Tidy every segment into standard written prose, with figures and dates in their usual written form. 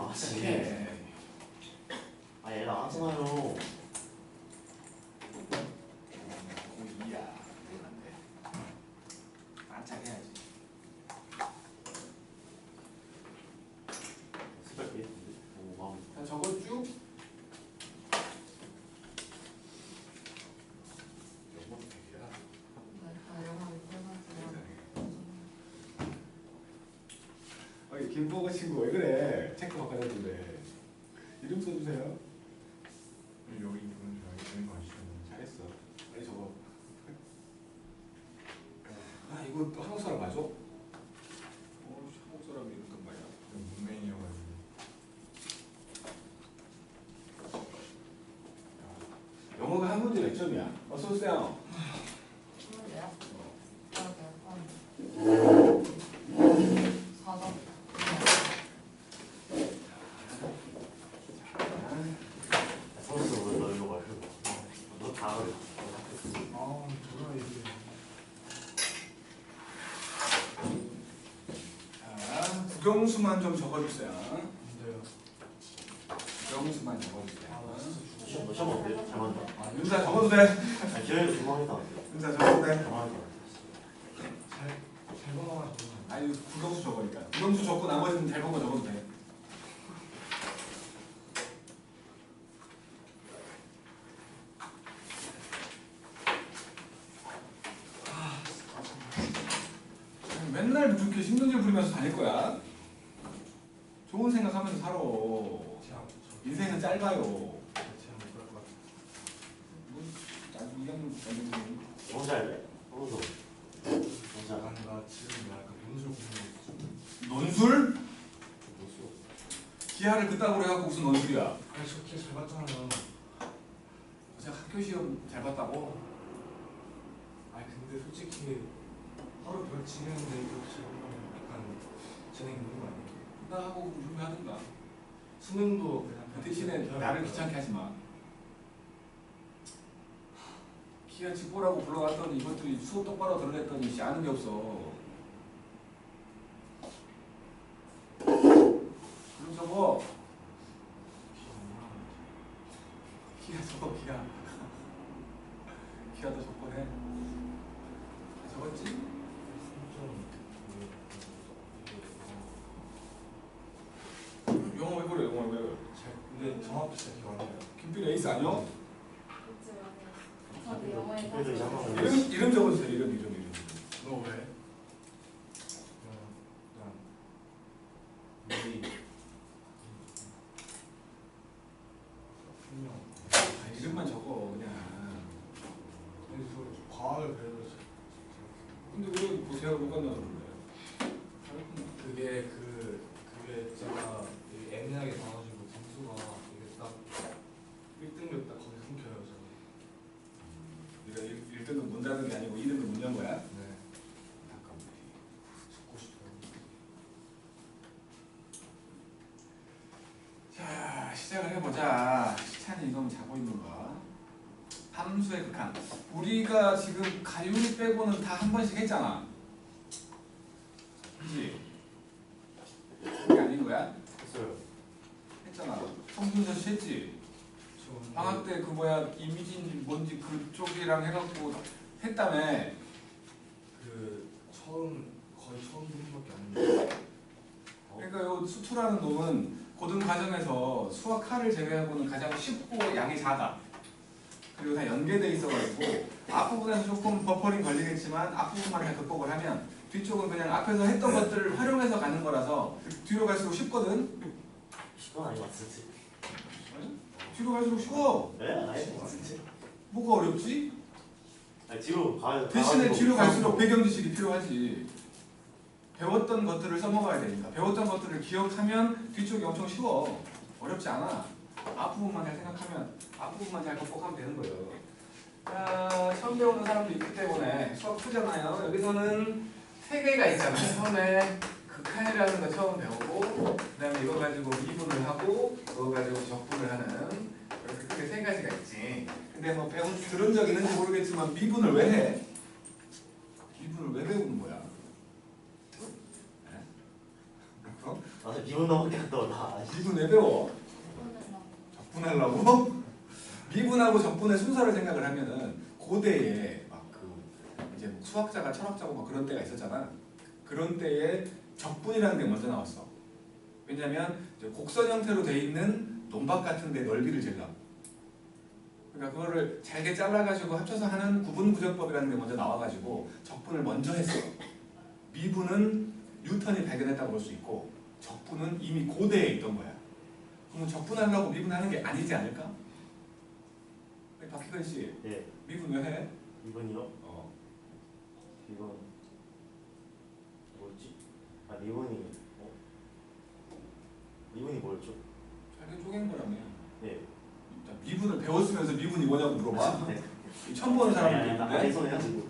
맞지. 아, 얘 나왔잖아요. 고2야. 이건 안 돼. 반짝 해야지. 스펙이. 오, 마음. 자, 저거 쭉. 영어 100이야. 김보가 친구 왜 그래? 체크 바꿔줬는데 이름 써주세요. 여기 보는 줄 알고 아시죠? 잘했어. 빨리 적어. 아 이거 또 한국 사람 맞아? 한국 사람이 이랬단 말이야. 문맹이어가지고. 영어가 한 문제 몇 점이야? 어서 오세요. 선수 너 일로 가. 너 다 그래. 아, 뭐야 이게. 자, 국영수만 좀 적어주세요. 안돼요. 국영수만 적어주세요. 아, 나 진짜 시험 너 시험 어때? 잘 맞다. 아, 윤사 적어도 돼. 아, 기현이 주방이다. 윤사 적어도 돼. 잘 맞다. 잘 먹어가지고. 아니, 국영수 적으니까. 국영수 적고 나머지는 잘 보고 적어도 돼. 맨날 그렇게 신경질 부리면서 다닐 거야. 좋은 생각하면서 살아. 인생은 짧아요. 뭐, 나도 2학년 때문에. 혼자 할래? 혼자. 혼자. 나 지금 약간 논술 공부. 논술? 기하를 그따구로 해갖고 무슨 논술이야? 아니 저잘 봤잖아요. 제가 학교 시험 잘 봤다고? 아니 근데 솔직히 하루 별 지내는데 이렇게 하면 약간 재능 있는 거 아니에요? 나하고 준비하든가. 수능도 그냥 그 대신에 나를 귀찮게 하지 마. 기하 직보라고 불러갔더니 이것들이 수업 똑바로 들으랬더니 씨 아는 게 없어. 그럼 저거 기하 저거 기하 기하도 적고해. 적었지? 영어 왜 그래? 영어 왜 그래? 근데 정확히 진짜 기억 안 나요. 김필 에이스 아니야? 그래도 이상한 거. 이름 적어주세요. 이름. 너 왜? 그냥 우리 분명 이름만 적어 그냥. 그래서 과학을 배워서 근데 왜 고생을 못 간다 그러는데? 그게 제가 애매하게 나와가지고 점수가 이게 딱 1등급 딱 거기 끊겨요 저는. 네가 1등은 문 닫은 게 아니고 2등은 문 연 거야? 네. 잠깐만. 죽고 싶어요. 자, 시작을 해보자. 시찬이 이건 자고 있는 거. 함수의 극한. 우리가 지금 가윤이 빼고는 다 한 번씩 했잖아. 그치? 그게 아닌 거야? 했어요. 했잖아. 성순서 했지? 방학 때 그 뭐야 이미진 뭔지 그쪽이랑 해갖고 했다며. 그 거의 처음 보는 밖에 안 했는데. 그러니까 요 수투라는 놈은 고등 과정에서 수학 하를 제외하고는 가장 쉽고 양이 작아. 그리고 다 연계돼 있어가지고 앞부분에서 조금 버퍼링 걸리겠지만 앞부분만 잘 극복을 하면 뒤쪽은 그냥 앞에서 했던 것들을 활용해서 가는 거라서 뒤로 갈수록 쉽거든. 시간 아니면 맞지? 뒤로 갈수록 쉬워. 네? 아니 맞지? 뭐가 어렵지? 아니 뒤로 가. 대신에 뒤로 갈수록 배경 지식이 필요하지. 배웠던 것들을 써먹어야 되니까. 배웠던 것들을 기억하면 뒤쪽이 엄청 쉬워. 어렵지 않아. 앞부분만 잘 생각하면 앞부분만 잘 극복하면 되는 거예요. 자, 처음 배우는 사람도 있기 때문에 수학 푸잖아요. 여기서는 세 개가 있잖아요. 처음에 극한이라는 거 처음 배우고 그 다음에 이거 가지고 미분을 하고 이거 가지고 적분을 하는 이렇게 크게 세 가지가 있지. 근데 뭐 들은 적 있는지 모르겠지만 미분을 왜 해? 미분을 왜 배우는 거야? 어? 나도 2분 넘게 안 떠나. 미분 왜 배워? 적분하려고? 미분하고 적분의 순서를 생각을 하면은 고대에 막 그 이제 뭐 수학자가 철학자고 막 그런 때가 있었잖아. 그런 때에 적분이라는 게 먼저 나왔어. 왜냐면 이제 곡선 형태로 돼 있는 논밭 같은 데 넓이를 재려. 그러니까 그거를 잘게 잘라가지고 합쳐서 하는 구분구정법이라는 게 먼저 나와가지고 적분을 먼저 했어. 미분은 뉴턴이 발견했다고 볼 수 있고 적분은 이미 고대에 있던 거야. 그럼 적분하려고 미분하는 게 아니지 않을까? 박희근 씨, 예. 미분 왜 해? 2분이요? 이건 뭐였지? 아 리본이 리본이 뭐였죠? 잘게 쪼갠 거라며. 예. 미분을 배웠으면서 미분이 뭐냐고 물어봐. 네. 처음 보는 사람도 나 있는데. 손 해가지고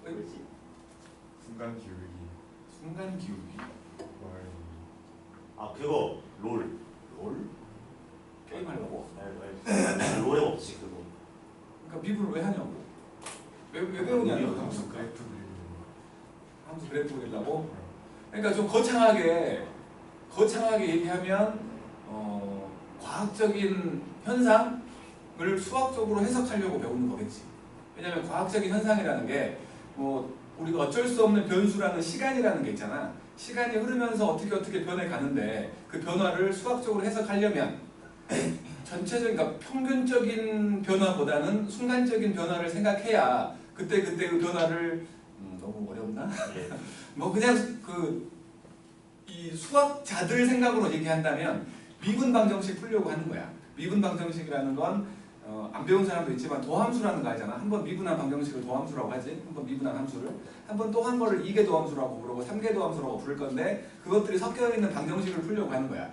뭐였지? 순간 기울기. 순간 기울기. 아 그거 롤. 롤? 게임 하려고? 롤에 없지 그거. 그러니까 미분을 왜 하냐고. 왜 배우냐고. 함수 그래프 그리는 함수 그래프 그리려고. 그러니까 좀 거창하게 얘기하면 과학적인 현상을 수학적으로 해석하려고 배우는 거겠지. 왜냐하면 과학적인 현상이라는 게 뭐 우리가 어쩔 수 없는 변수라는 시간이라는 게 있잖아. 시간이 흐르면서 어떻게 변해 가는데 그 변화를 수학적으로 해석하려면 전체적인, 그러니까 평균적인 변화보다는 순간적인 변화를 생각해야 그때 그 변화를 너무 어렵나? 예. 뭐 그냥 이 수학자들 생각으로 얘기한다면 미분 방정식 풀려고 하는 거야. 미분 방정식이라는 건 안 배운 사람도 있지만 도함수라는 거 알잖아. 한번 미분한 방정식을 도함수라고 하지. 한번 미분한 함수를. 한번 또 한 거를 2개 도함수라고 부르고 3개 도함수라고 부를 건데 그것들이 섞여 있는 방정식을 풀려고 하는 거야.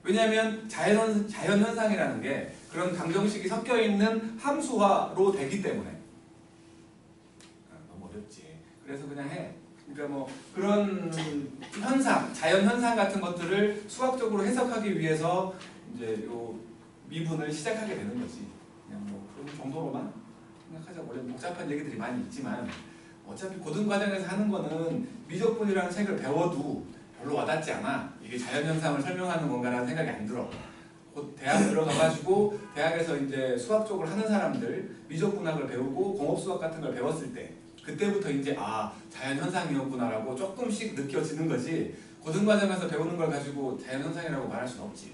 왜냐하면 자연 현상이라는 게 그런 방정식이 섞여 있는 함수화로 되기 때문에. 너무 어렵지. 그래서 그냥 해. 그러니까 뭐 그런 현상, 자연 현상 같은 것들을 수학적으로 해석하기 위해서 이제 요 미분을 시작하게 되는 거지. 그냥 뭐 그런 정도로만 생각하자고. 원래 복잡한 얘기들이 많이 있지만 어차피 고등과정에서 하는 거는 미적분이라는 책을 배워도 별로 와닿지 않아. 이게 자연 현상을 설명하는 건가라는 생각이 안 들어. 곧 대학 들어가가지고 대학에서 이제 수학 쪽을 하는 사람들 미적분학을 배우고 공업수학 같은 걸 배웠을 때 그때부터 이제 자연 현상이었구나라고 조금씩 느껴지는 거지. 고등과정에서 배우는 걸 가지고 자연 현상이라고 말할 수는 없지.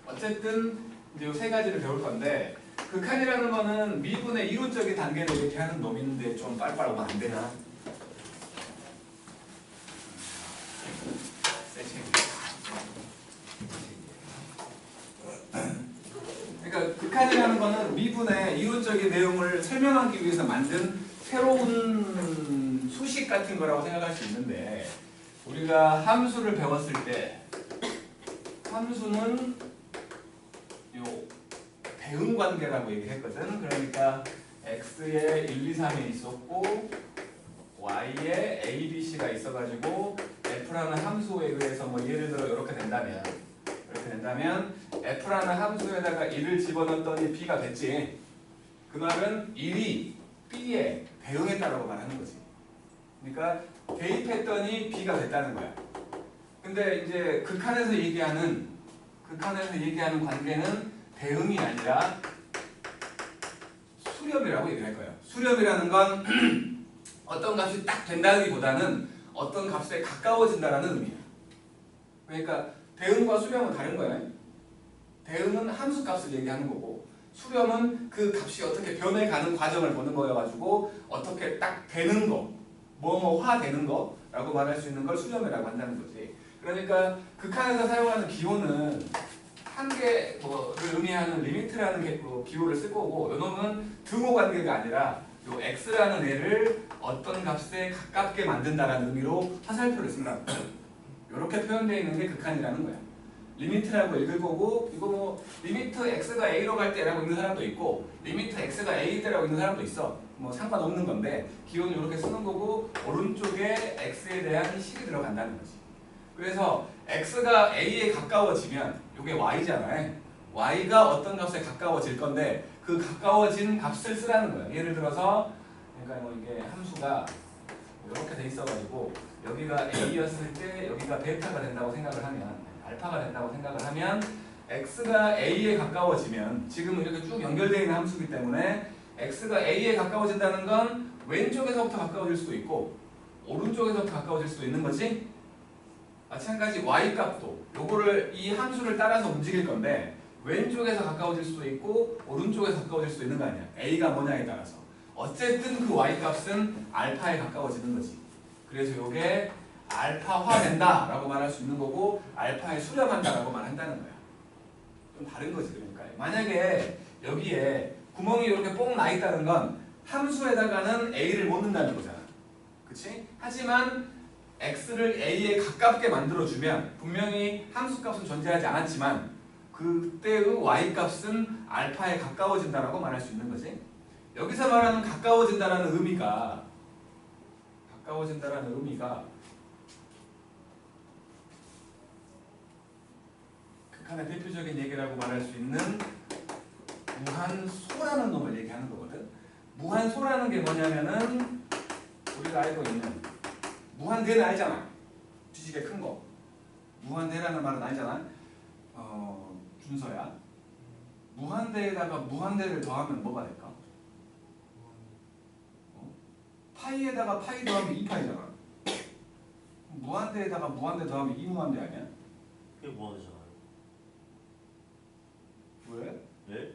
어쨌든 이제 이 세 가지를 배울 건데 극한이라는 거는 미분의 이론적인 단계를 이렇게 하는 놈인데 좀 빨빨 오면 안 되나? 그러니까 극한이라는 거는 미분의 이론적인 내용을 설명하기 위해서 만든 새로운 수식 같은 거라고 생각할 수 있는데 우리가 함수를 배웠을 때 함수는 요 대응 관계라고 얘기했거든. 그러니까 x에 1, 2, 3이 있었고 y에 a, b, c가 있어가지고 f라는 함수에 의해서 뭐 예를 들어 이렇게 된다면 f라는 함수에다가 1을 집어넣었더니 b가 됐지. 그 말은 1이 b에 대응했다라고 말하는 거지. 그러니까 대입했더니 b가 됐다는 거야. 근데 이제 극한에서 얘기하는 관계는 대응이 아니라 수렴이라고 얘기할 거예요. 수렴이라는 건 어떤 값이 딱 된다기보다는 어떤 값에 가까워진다라는 의미야. 그러니까 대응과 수렴은 다른 거예요. 대응은 함수 값을 얘기하는 거고 수렴은 그 값이 어떻게 변해가는 과정을 보는 거여가지고 어떻게 딱 되는 거, 뭐뭐화 되는 거라고 말할 수 있는 걸 수렴이라고 한다는 거지. 그러니까 극한에서 사용하는 기호는 한계를 의미하는 리미트라는 기호를 쓸 거고 이놈은 등호 관계가 아니라 요 x라는 애를 어떤 값에 가깝게 만든다라는 의미로 화살표를 쓴다. 이렇게 표현되어 있는 게 극한이라는 거야. 리미트라고 읽을 거고 이거 뭐 리미트 x가 a로 갈 때라고 읽는 사람도 있고 리미트 x가 a 때라고 읽는 사람도 있어. 뭐 상관없는 건데 기호는 이렇게 쓰는 거고 오른쪽에 x에 대한 식이 들어간다는 거지. 그래서 x가 a에 가까워지면 이게 y잖아요. y가 어떤 값에 가까워질 건데 그 가까워진 값을 쓰라는 거예요. 예를 들어서 그러니까 뭐 이게 함수가 이렇게 돼 있어가지고 여기가 a였을 때 여기가 베타가 된다고 생각을 하면 알파가 된다고 생각을 하면 x가 a에 가까워지면 지금은 이렇게 쭉 연결되어 있는 함수이기 때문에 x가 a에 가까워진다는 건 왼쪽에서부터 가까워질 수도 있고 오른쪽에서부터 가까워질 수도 있는 거지. 마찬가지 y 값도 요거를 이 함수를 따라서 움직일 건데 왼쪽에서 가까워질 수도 있고 오른쪽에서 가까워질 수도 있는 거 아니야. a가 뭐냐에 따라서. 어쨌든 그 y 값은 알파에 가까워지는 거지. 그래서 요게 알파화 된다라고 말할 수 있는 거고 알파에 수렴한다라고 말한다는 거야. 좀 다른 거지. 그러니까 만약에 여기에 구멍이 이렇게 뽕 나 있다는 건 함수에다가는 a를 못 넣는다는 거잖아. 그치? 하지만 x를 a에 가깝게 만들어주면 분명히 함수값은 존재하지 않았지만 그때의 y값은 알파에 가까워진다라고 말할 수 있는 거지. 여기서 말하는 가까워진다라는 의미가 극한의 대표적인 얘기라고 말할 수 있는 무한소라는 놈을 얘기하는 거거든. 무한소라는 게 뭐냐면은 우리가 알고 있는 무한대는 알잖아. 뒤지게 큰 거. 무한대라는 말은 알잖아. 준서야. 무한대에다가 무한대를 더하면 뭐가 될까? 파이에다가 파이 더하면 2파이잖아. 무한대에다가 무한대 더하면 2무한대 아니야? 그게 무한대잖아요. 왜? 네?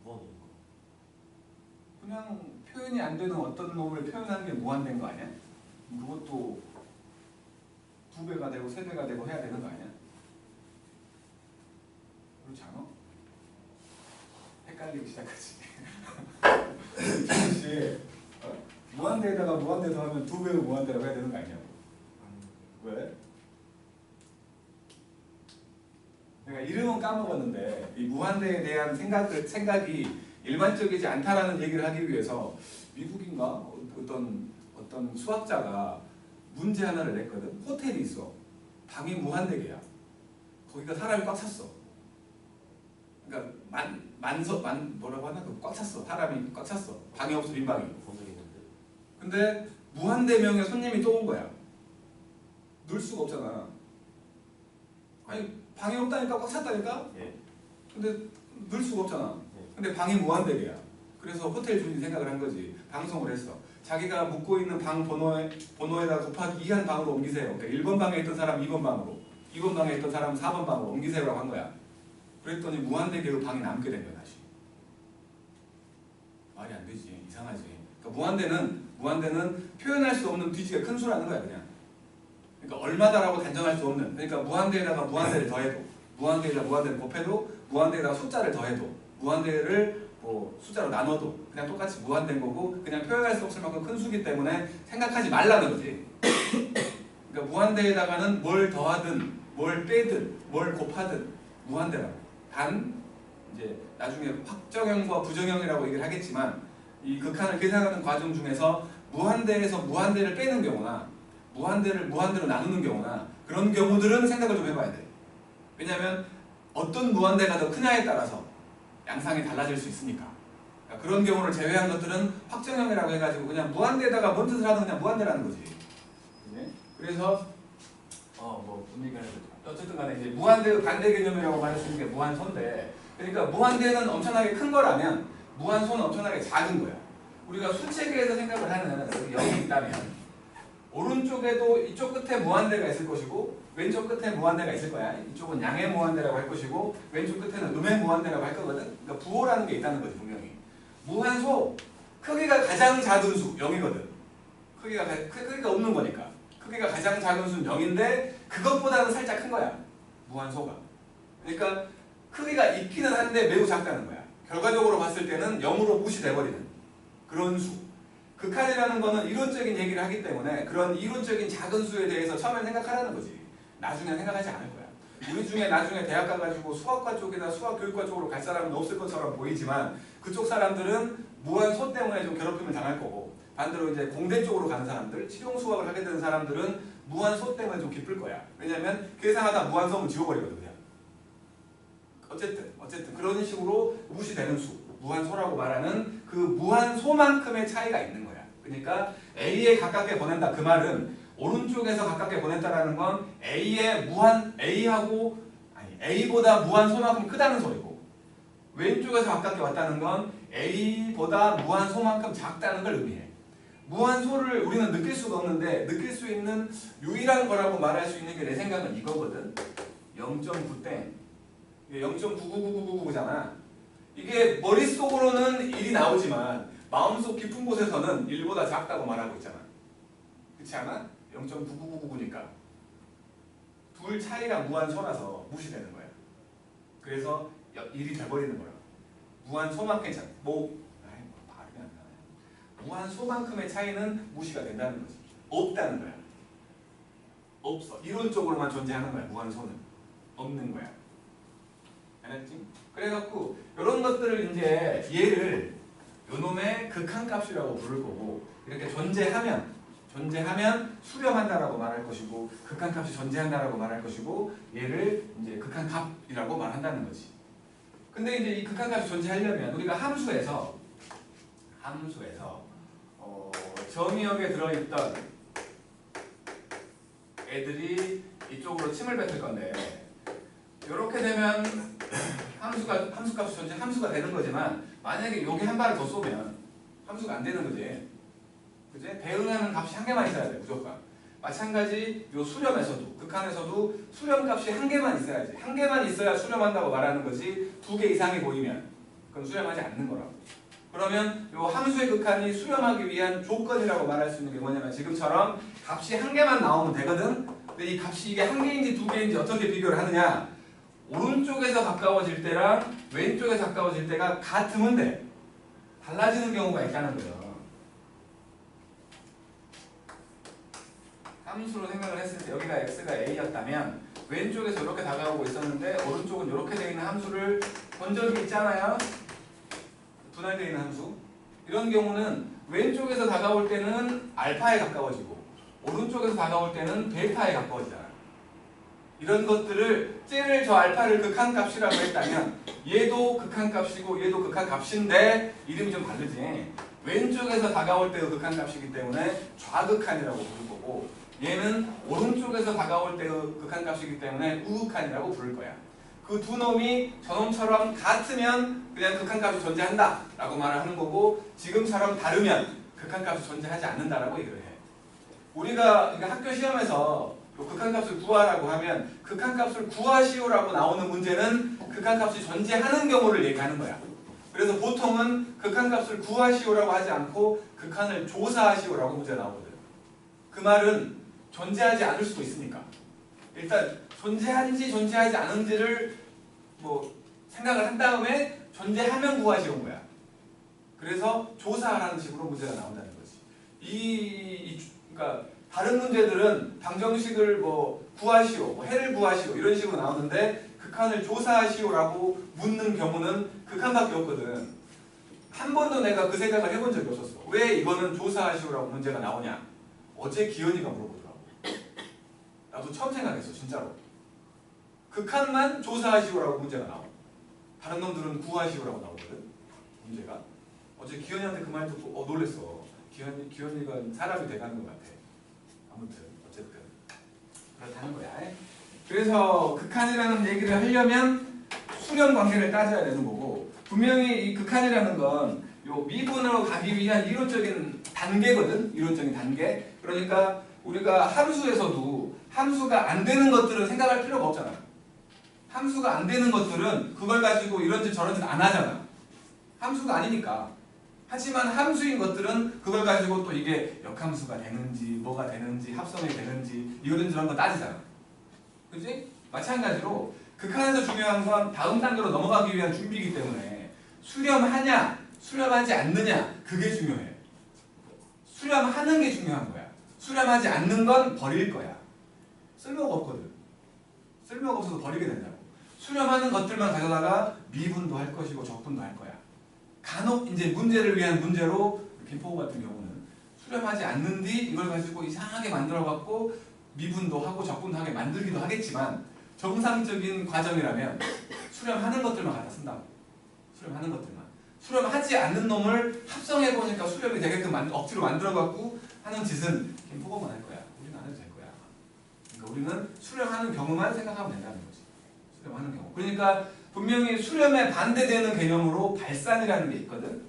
무한대인가? 그냥 표현이 안 되는 어떤 놈을 표현하는 게 무한대인 거 아니야? 그것도 2배가 되고 3배가 되고 해야 되는 거 아니야? 그렇지 않아? 헷갈리기 시작하지. 혹시 무한대에다가 무한대 더하면 2배의 무한대라고 해야 되는 거 아니냐고. 왜? 내가 이름은 까먹었는데 이 무한대에 대한 생각이 일반적이지 않다라는 얘기를 하기 위해서 미국인가 어떤 수학자가 문제 하나를 냈거든. 호텔이 있어. 방이 무한대개야. 거기가 사람이 꽉 찼어. 그러니까 뭐라고 하나? 꽉 찼어. 사람이 꽉 찼어. 방이 없어. 빈 방이. 본 적이 있는데. 근데 무한대명의 손님이 또 온 거야. 넣을 수가 없잖아. 아니 방이 없다니까 꽉 찼다니까? 예. 근데 넣을 수가 없잖아. 예. 근데 방이 무한대개야. 그래서 호텔 주인이 생각을 한 거지. 방송을 했어. 자기가 묵고 있는 방 번호에다 곱하기 2한 방으로 옮기세요. 그러니까 1번 방에 있던 사람 2번 방으로, 2번 방에 있던 사람 4번 방으로 옮기세요라고 한 거야. 그랬더니 무한대개의 방이 남게 된 거야. 다시. 말이 안 되지. 이상하지. 그러니까 무한대는 표현할 수 없는 뒤지가 큰 수라는 거야. 그냥. 그러니까 얼마다라고 단정할 수 없는. 그러니까 무한대에다가 무한대를 더해도, 무한대에다가 무한대를 곱해도, 무한대에다가 숫자를 더해도, 무한대를 뭐 숫자로 나눠도 그냥 똑같이 무한대인 거고 그냥 표현할 수 없을 만큼 큰 수기 때문에 생각하지 말라는 거지. 그러니까 무한대에다가는 뭘 더하든 뭘 빼든 뭘 곱하든 무한대라고. 단 이제 나중에 확정형과 부정형이라고 얘기를 하겠지만 이 극한을 계산하는 과정 중에서 무한대에서 무한대를 빼는 경우나 무한대를 무한대로 나누는 경우나 그런 경우들은 생각을 좀 해봐야 돼. 왜냐하면 어떤 무한대가 더 크냐에 따라서 양상이 달라질 수 있으니까. 그러니까 그런 경우를 제외한 것들은 확정형이라고 해가지고 그냥 무한대에다가 뭔 뜻을 하든 그냥 무한대라는 거지. 네? 그래서 뭔 얘기를 해야 되죠? 어쨌든 간에 이제 무한대의 반대 개념이라고 말할 수 있는 게 무한소인데, 그러니까 무한대는 엄청나게 큰 거라면 무한소는 엄청나게 작은 거야. 우리가 수체계에서 생각을 하는 0이 있다면 오른쪽에도 이쪽 끝에 무한대가 있을 것이고 왼쪽 끝에 무한대가 있을 거야. 이쪽은 양의 무한대라고 할 것이고 왼쪽 끝에는 음의 무한대라고 할 거거든. 그러니까 부호라는 게 있다는 거지 분명히. 무한소 크기가 가장 작은 수 0이거든. 크기가 없는 거니까. 크기가 가장 작은 수는 0인데 그것보다는 살짝 큰 거야. 무한소가. 그러니까 크기가 있기는 한데 매우 작다는 거야. 결과적으로 봤을 때는 0으로 무시돼버리는 그런 수. 극한이라는 거는 이론적인 얘기를 하기 때문에 그런 이론적인 작은 수에 대해서 처음에 생각하라는 거지. 나중에 생각하지 않을 거야. 우리 중에 나중에 대학 가가지고 수학과 쪽이나 수학교육과 쪽으로 갈 사람은 없을 것처럼 보이지만 그쪽 사람들은 무한소 때문에 좀 괴롭힘을 당할 거고 반대로 이제 공대 쪽으로 가는 사람들, 실용수학을 하게 되는 사람들은 무한소 때문에 좀 기쁠 거야. 왜냐면 계산하다 무한소면 지워버리거든 그냥. 어쨌든 그런 식으로 무시되는 수, 무한소라고 말하는 그 무한소만큼의 차이가 있는 거야. 그러니까 A에 가깝게 보낸다. 그 말은 오른쪽에서 가깝게 보냈다라는 건 A보다 무한소만큼 크다는 소리고, 왼쪽에서 가깝게 왔다는 건 A보다 무한소만큼 작다는 걸 의미해. 무한소를 우리는 느낄 수가 없는데 느낄 수 있는 유일한 거라고 말할 수 있는 게 내 생각은 이거거든. 0.9땡. 이게 0.9999999잖아. 이게 머릿속으로는 1이 나오지만 마음속 깊은 곳에서는 1보다 작다고 말하고 있잖아. 그렇지 않아? 0.99999니까 둘 차이가 무한소라서 무시되는 거야. 그래서 1이 돼버리는 거야. 무한소만큼의 차이. 발음이 안 나네. 무한소만큼의 차이는 무시가 된다는 거지. 없다는 거야. 없어. 이론적으로만 존재하는 거야. 무한소는 없는 거야. 알았지? 그래갖고 이런 것들을 이제 얘를 요놈의 극한값이라고 부를 거고, 이렇게 존재하면 수렴한다라고 말할 것이고, 극한값이 존재한다라고 말할 것이고, 얘를 이제 극한값이라고 말한다는 거지. 근데 이제 이 극한값이 존재하려면 우리가 함수에서 점유역에 들어있던 애들이 이쪽으로 침을 뱉을 건데, 이렇게 되면 함수값이 존재, 함수가 되는 거지만, 만약에 여기 한 발을 더 쏘면 함수가 안 되는 거지. 그지? 대응하는 값이 한 개만 있어야 돼, 무조건. 마찬가지 요 수렴에서도, 극한에서도 수렴값이 한 개만 있어야지. 한 개만 있어야 수렴한다고 말하는 거지, 두 개 이상이 보이면 그건 수렴하지 않는 거라고. 그러면 요 함수의 극한이 수렴하기 위한 조건이라고 말할 수 있는 게 뭐냐면, 지금처럼 값이 한 개만 나오면 되거든. 근데 이 값이 이게 한 개인지 두 개인지 어떻게 비교를 하느냐, 오른쪽에서 가까워질 때랑 왼쪽에서 가까워질 때가 같으면 돼. 달라지는 경우가 있다는 거예요. 함수로 생각을 했을 때 여기가 x가 a였다면 왼쪽에서 이렇게 다가오고 있었는데 오른쪽은 이렇게 되어 있는 함수를 본 적이 있잖아요. 분할되어 있는 함수. 이런 경우는 왼쪽에서 다가올 때는 알파에 가까워지고 오른쪽에서 다가올 때는 베타에 가까워지잖아요. 이런 것들을 쟤를 저 알파를 극한값이라고 했다면 얘도 극한값이고 얘도 극한값인데 이름이 좀 다르지. 왼쪽에서 다가올 때의 극한값이기 때문에 좌극한이라고 부를 거고, 얘는 오른쪽에서 다가올 때의 극한값이기 때문에 우극한이라고 부를 거야. 그 두 놈이 저놈처럼 같으면 그냥 극한값이 존재한다 라고 말을 하는 거고, 지금처럼 다르면 극한값이 존재하지 않는다라고 얘기를 해. 우리가 학교 시험에서 극한값을 구하라고 하면 극한값을 구하시오라고 나오는 문제는 극한값이 존재하는 경우를 얘기하는 거야. 그래서 보통은 극한값을 구하시오라고 하지 않고 극한을 조사하시오라고 문제가 나오거든. 그 말은 존재하지 않을 수도 있으니까 일단 존재하는지 존재하지 않은지를 생각을 한 다음에 존재하면 구하시오인 거야. 그래서 조사하라는 식으로 문제가 나온다는 거지. 그러니까 다른 문제들은 방정식을 구하시오, 해를 구하시오 이런 식으로 나오는데, 극한을 조사하시오라고 묻는 경우는 극한밖에 없거든. 한 번도 내가 그 생각을 해본 적이 없었어. 왜 이거는 조사하시오라고 문제가 나오냐. 어제 기현이가 물어보더라고. 나도 처음 생각했어, 진짜로. 극한만 조사하시오라고 문제가 나와. 다른 놈들은 구하시오라고 나오거든, 문제가. 어제 기현이한테 그 말 듣고 놀랬어. 기현이가 사람이 돼가는 것 같아. 아무튼 어쨌든 그렇다는 거야. 그래서 극한이라는 얘기를 하려면 수렴 관계를 따져야 되는 거고, 분명히 이 극한이라는 건 요 미분으로 가기 위한 이론적인 단계거든. 이론적인 단계. 그러니까 우리가 함수에서도 함수가 안 되는 것들은 생각할 필요가 없잖아. 함수가 안 되는 것들은 그걸 가지고 이런지 저런지 안 하잖아. 함수가 아니니까. 하지만 함수인 것들은 그걸 가지고 또 이게 역함수가 되는지 뭐가 되는지 합성이 되는지 이런 저런 거 따지잖아. 그치? 마찬가지로 극한에서 중요한 건 다음 단계로 넘어가기 위한 준비이기 때문에 수렴하냐 수렴하지 않느냐 그게 중요해. 수렴하는 게 중요한 거야. 수렴하지 않는 건 버릴 거야. 쓸모가 없거든. 쓸모가 없어서 버리게 된다고. 수렴하는 것들만 가져다가 미분도 할 것이고 적분도 할 거야. 간혹 이제 문제를 위한 문제로 김포우 같은 경우는 수렴하지 않는 뒤 이걸 가지고 이상하게 만들어갖고 미분도 하고 적분도 하게 만들기도 하겠지만, 정상적인 과정이라면 수렴하는 것들만 갖다 쓴다고. 수렴하는 것들만. 수렴하지 않는 놈을 합성해보니까 수렴이 되게끔 억지로 만들어갖고 하는 짓은 김포우만 할 거야. 우리는 안 해도 있는 수렴하는 경우만 생각하면 된다는 거지. 수렴하는 경우. 그러니까 분명히 수렴에 반대되는 개념으로 발산이라는 게 있거든.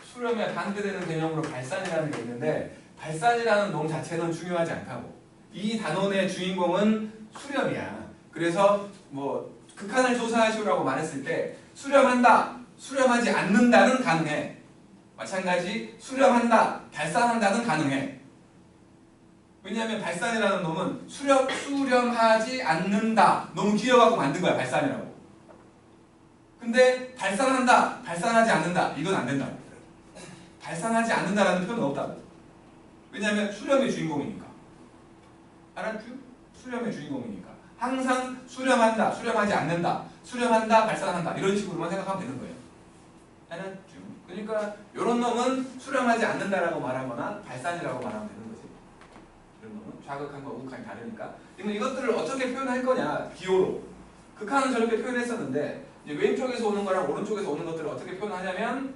수렴에 반대되는 개념으로 발산이라는 게 있는데 발산이라는 놈 자체는 중요하지 않다고. 이 단원의 주인공은 수렴이야. 그래서 뭐 극한을 조사하시오라고 말했을 때 수렴한다, 수렴하지 않는다는 가능해. 마찬가지 수렴한다, 발산한다는 가능해. 왜냐하면 발산이라는 놈은 수렴하지 않는다. 너무 길어갖고 만든 거야, 발산이라고. 근데 발산한다, 발산하지 않는다. 이건 안 된다고. 발산하지 않는다라는 표현은 없다고. 왜냐하면 수렴의 주인공이니까. 알았죠? 수렴의 주인공이니까. 항상 수렴한다, 수렴하지 않는다, 수렴한다, 발산한다. 이런 식으로만 생각하면 되는 거예요. 알았죠? 그러니까 이런 놈은 수렴하지 않는다라고 말하거나 발산이라고 말하면 되는 거지. 이런 놈은 좌극한과 우극한이 다르니까. 그러면 이것들을 어떻게 표현할 거냐? 기호로. 극한은 저렇게 표현했었는데 이제 왼쪽에서 오는 거랑 오른쪽에서 오는 것들을 어떻게 표현하냐면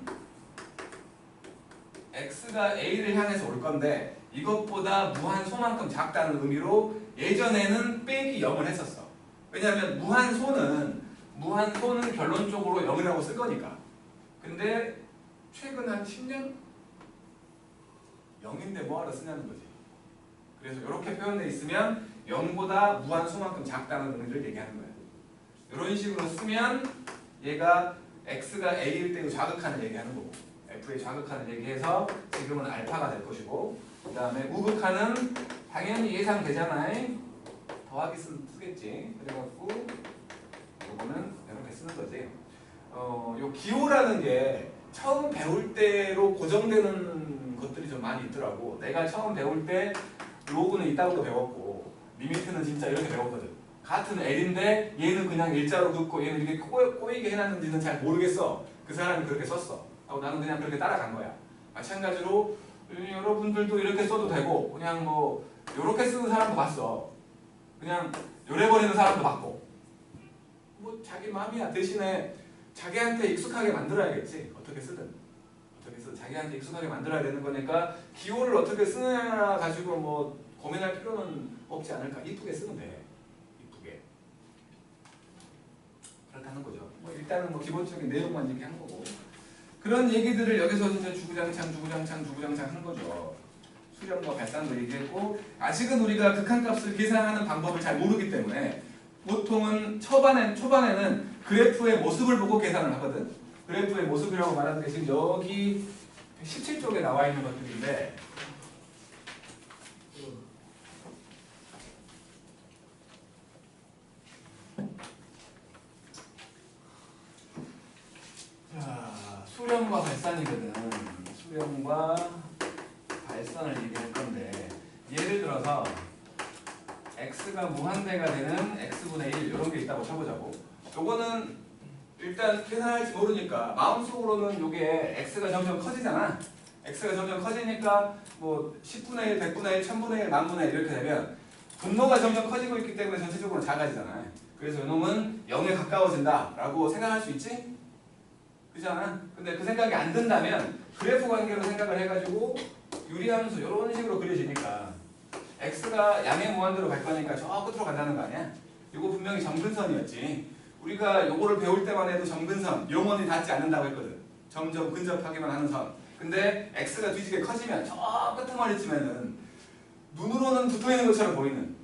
x가 a를 향해서 올 건데 이것보다 무한소만큼 작다는 의미로 예전에는 빼기 0을 했었어. 왜냐하면 무한소는 결론적으로 0이라고 쓸 거니까. 근데 최근 한 10년? 0인데 뭐하러 쓰냐는 거지. 그래서 이렇게 표현되어 있으면 0보다 무한소만큼 작다는 의미를 얘기하는 거야. 이런 식으로 쓰면 얘가 x가 a일 때의 좌극한을 얘기하는 거고 f의 좌극한을 얘기해서 지금은 알파가 될 것이고 그 다음에 우극한은 당연히 예상되잖아. 더하기 쓰겠지. 그래갖고 이거는 이렇게 쓰는 거지. 요 기호라는 게 처음 배울 때로 고정되는 것들이 좀 많이 있더라고. 내가 처음 배울 때 로그는 이따구로 배웠고 리미트는 진짜 이렇게 배웠거든. 같은 L인데 얘는 그냥 일자로 긋고 얘는 이렇게 꼬이게 해놨는지는 잘 모르겠어. 그 사람이 그렇게 썼어. 하고 나는 그냥 그렇게 따라간 거야. 마찬가지로 여러분들도 이렇게 써도 되고 그냥 뭐 요렇게 쓰는 사람도 봤어. 그냥 요래버리는 사람도 봤고 뭐 자기 마음이야. 대신에 자기한테 익숙하게 만들어야겠지. 어떻게 쓰든 자기한테 익숙하게 만들어야 되는 거니까 기호를 어떻게 쓰느냐 가지고 뭐 고민할 필요는 없지 않을까. 이쁘게 쓰면 돼. 이쁘게 그렇다는 거죠. 뭐 일단은 뭐 기본적인 내용만 얘기한 거고 그런 얘기들을 여기서 이제 주구장창 한 거죠. 수렴과 발산도 얘기했고 아직은 우리가 극한값을 계산하는 방법을 잘 모르기 때문에 보통은 초반에는 그래프의 모습을 보고 계산을 하거든. 그래프의 모습이라고 말하는 게 지금 여기 17쪽에 나와 있는 것들인데 자, 수렴과 발산이거든. 수렴과 발산을 얘기할 건데 예를 들어서 x가 무한대가 되는 x분의 1 이런 게 있다고 쳐보자고. 요거는 일단 계산할지 모르니까 마음속으로는 요게 x가 점점 커지잖아. x가 점점 커지니까 뭐 10분의 1, 100분의 1, 1000분의 1, 만분의 1 이렇게 되면 분모가 점점 커지고 있기 때문에 전체적으로 작아지잖아. 그래서 요놈은 0에 가까워진다 라고 생각할 수 있지? 그잖아. 근데 그 생각이 안 든다면 그래프 관계로 생각을 해가지고 유리함수 이런 식으로 그려지니까 x가 양의 무한대로 갈 거니까 저 끝으로 간다는 거 아니야? 이거 분명히 점근선이었지. 우리가 요거를 배울 때만 해도 점근선 영원히 닿지 않는다고 했거든. 점점 근접하기만 하는 선. 근데 x가 뒤지게 커지면 저 끝머리쯤에는 눈으로는 붙어있는 것처럼 보이는,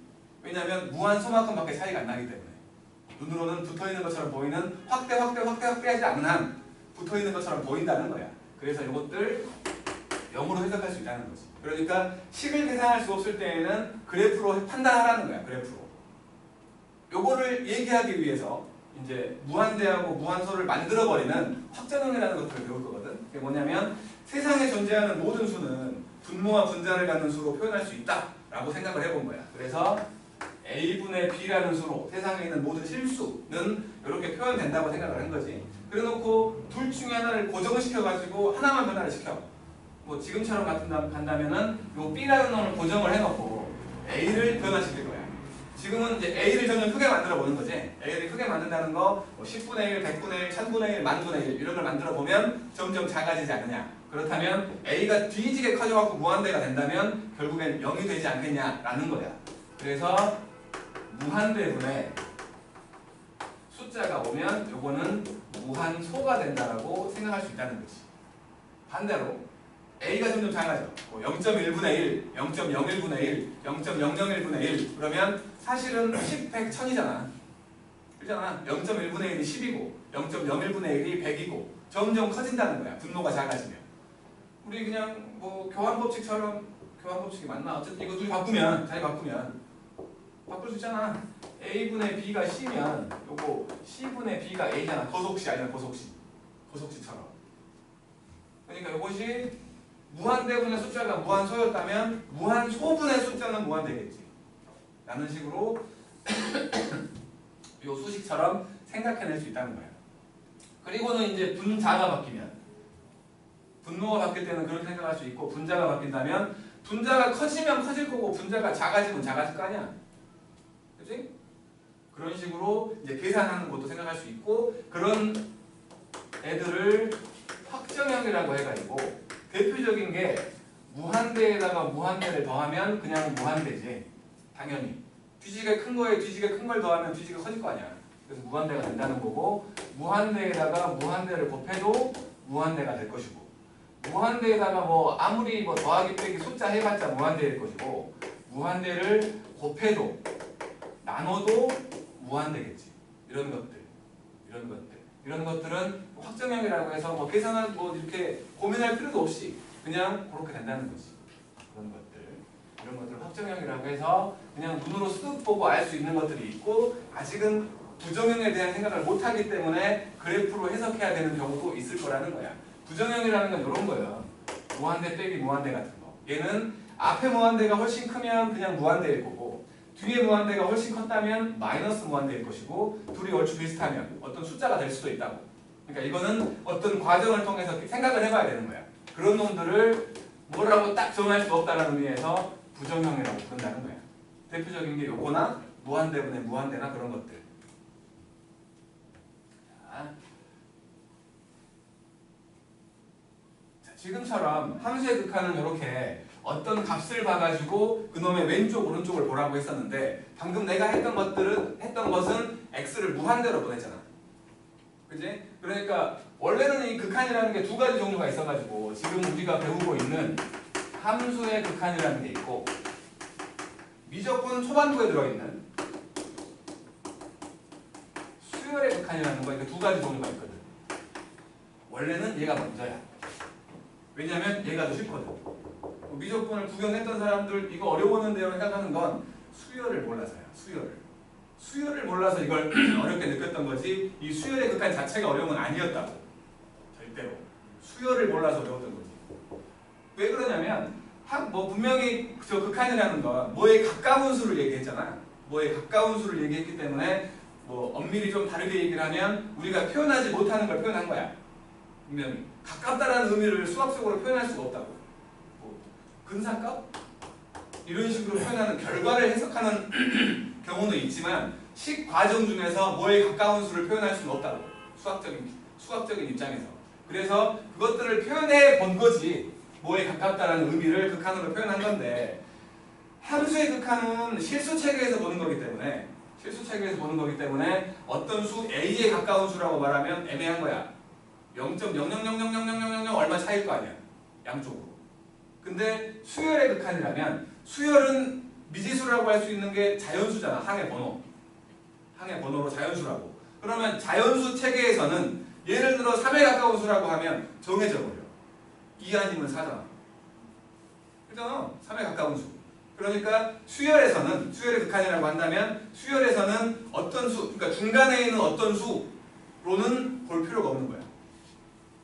왜냐하면 무한소만큼밖에 차이가 안 나기 때문에 눈으로는 붙어있는 것처럼 보이는 확대하지 않는 한 붙어있는 것처럼 보인다는 거야. 그래서 이것들 0으로 해석할 수 있다는 거지. 그러니까 식을 계산할 수 없을 때에는 그래프로 판단하라는 거야. 그래프로. 요거를 얘기하기 위해서 이제 무한대하고 무한소를 만들어버리는 확전형이라는 것들을 배울 거거든. 그게 뭐냐면 세상에 존재하는 모든 수는 분모와 분자를 갖는 수로 표현할 수 있다라고 생각을 해본 거야. 그래서 a분의 b라는 수로 세상에 있는 모든 실수는 이렇게 표현된다고 생각을 한 거지. 그래놓고 둘 중에 하나를 고정시켜가지고 하나만 변화를 시켜. 뭐 지금처럼 간다면은 요 b라는 놈을 고정을 해놓고 a를 변화시킬 거야. 지금은 이제 a를 점점 크게 만들어 보는 거지. a를 크게 만든다는 거, 뭐 10분의 1, 100분의 1, 1000분의 1, 만분의 1 이런 걸 만들어 보면 점점 작아지지 않느냐. 그렇다면 a가 뒤지게 커져갖고 무한대가 된다면 결국엔 0이 되지 않겠냐라는 거야. 그래서 무한대분의 숫자가 오면 요거는 무한소가 된다라고 생각할 수 있다는 거지. 반대로 A가 점점 작아져. 0.1분의 1, 0.01분의 1, 0.001분의 1 그러면 사실은 10, 100, 1000이잖아. 그렇잖아. 0.1분의 1이 10이고 0.01분의 1이 100이고 점점 커진다는 거야. 분모가 작아지면. 우리 그냥 뭐 교환법칙처럼 교환법칙이 맞나? 어쨌든 이거 둘이 바꾸면 잘 바꾸면 바꿀 수 있잖아. A분의 B가 C면 요거 C분의 B가 A잖아. 거속시 아니야 거속시. 거속시처럼. 그러니까 이것이 무한대분의 숫자가 무한소였다면 무한소분의 숫자는 무한대겠지. 라는 식으로 요 수식처럼 생각해낼 수 있다는 거예요. 그리고는 이제 분자가 바뀌면 분모가 바뀔 때는 그렇게 생각할 수 있고 분자가 바뀐다면 분자가 커지면 커질 거고 분자가 작아지면 작아질 거 아니야. 그치? 그런 식으로 이제 계산하는 것도 생각할 수 있고 그런 애들을 확정형이라고 해가지고 대표적인 게 무한대에다가 무한대를 더하면 그냥 무한대지. 당연히. 뒤지게 큰 거에 뒤지게 큰 걸 더하면 뒤지게 커질 거 아니야. 그래서 무한대가 된다는 거고 무한대에다가 무한대를 곱해도 무한대가 될 것이고 무한대에다가 뭐 아무리 뭐 더하기 빼기 숫자 해봤자 무한대일 것이고 무한대를 곱해도 나눠도 무한대겠지. 이런 것들은 확정형이라고 해서 뭐 계산은 뭐 이렇게 고민할 필요도 없이 그냥 그렇게 된다는 거지. 이런 것들 확정형이라고 해서 그냥 눈으로 쓱 보고 알 수 있는 것들이 있고 아직은 부정형에 대한 생각을 못하기 때문에 그래프로 해석해야 되는 경우도 있을 거라는 거야. 부정형이라는 건 이런 거예요. 무한대 빼기 무한대 같은 거. 얘는 앞에 무한대가 훨씬 크면 그냥 무한대일 거고 뒤에 무한대가 훨씬 컸다면 마이너스 무한대일 것이고 둘이 얼추 비슷하면 어떤 숫자가 될 수도 있다고. 그러니까 이거는 어떤 과정을 통해서 생각을 해봐야 되는 거야. 그런 놈들을 뭐라고 딱 정할 수 없다는 의미에서 부정형이라고 부른다는 거야. 대표적인 게 요거나 무한대분의 무한대나 그런 것들. 자, 지금처럼 함수의 극한은 이렇게 어떤 값을 봐가지고 그놈의 왼쪽 오른쪽을 보라고 했었는데 방금 내가 했던 것은 x를 무한대로 보냈잖아. 그지? 그러니까 원래는 이 극한이라는 게 두 가지 종류가 있어가지고 지금 우리가 배우고 있는 함수의 극한이라는 게 있고 미적분 초반부에 들어있는 수열의 극한이라는 거, 이렇게 두 가지 종류가 있거든. 원래는 얘가 먼저야. 왜냐면 얘가 더 쉽거든. 미적분을 구경했던 사람들 이거 어려웠는데요 생각하는 건 수열을 몰라서야. 수열을 몰라서 이걸 어렵게 느꼈던 거지 이 수열의 극한 자체가 어려운 건 아니었다고. 절대로. 수열을 몰라서 어려웠던 거지. 왜 그러냐면 뭐 분명히 저 극한이라는 건 뭐에 가까운 수를 얘기했잖아. 뭐에 가까운 수를 얘기했기 때문에 뭐 엄밀히 좀 다르게 얘기를 하면 우리가 표현하지 못하는 걸 표현한 거야. 분명히 가깝다라는 의미를 수학적으로 표현할 수가 없다고. 뭐 근사값? 이런 식으로 표현하는 결과를 해석하는 경우도 있지만 식 과정 중에서 뭐에 가까운 수를 표현할 수는 없다고. 수학적인 입장에서. 그래서 그것들을 표현해 본 거지. 뭐에 가깝다라는 의미를 극한으로 표현한 건데 함수의 극한은 실수 체계에서 보는 거기 때문에 어떤 수 A에 가까운 수라고 말하면 애매한 거야. 0.00000000 얼마 차이일 거 아니야. 양쪽으로. 근데 수열의 극한이라면 수열은 미지수라고 할 수 있는 게 자연수잖아. 항의 번호로 자연수라고. 그러면 자연수 체계에서는 예를 들어 3에 가까운 수라고 하면 정해져 버려. 2 아니면 4잖아. 그잖아. 3에 가까운 수. 그러니까 수열의 극한이라고 한다면 수열에서는 어떤 수, 그러니까 중간에 있는 어떤 수로는 볼 필요가 없는 거야.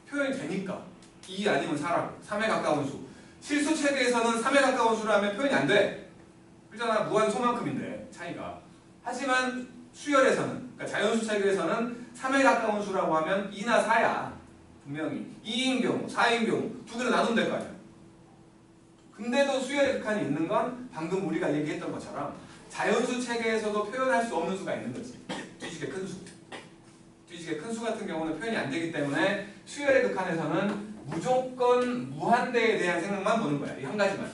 표현이 되니까. 2 아니면 4라고. 3에 가까운 수. 실수 체계에서는 3에 가까운 수라면 표현이 안 돼. 그잖아. 무한소만큼인데 차이가. 하지만 수열에서는, 그러니까 자연수 체계에서는 3에 가까운 수라고 하면 2나 4야. 분명히 2인 경우, 4인 경우 두 개를 나누면 될 거 아니야. 근데도 수열의 극한이 있는 건 방금 우리가 얘기했던 것처럼 자연수 체계에서도 표현할 수 없는 수가 있는 거지. 뒤지게 큰 수. 뒤지게 큰 수 같은 경우는 표현이 안 되기 때문에 수열의 극한에서는 무조건 무한대에 대한 생각만 보는 거야. 이 한 가지만.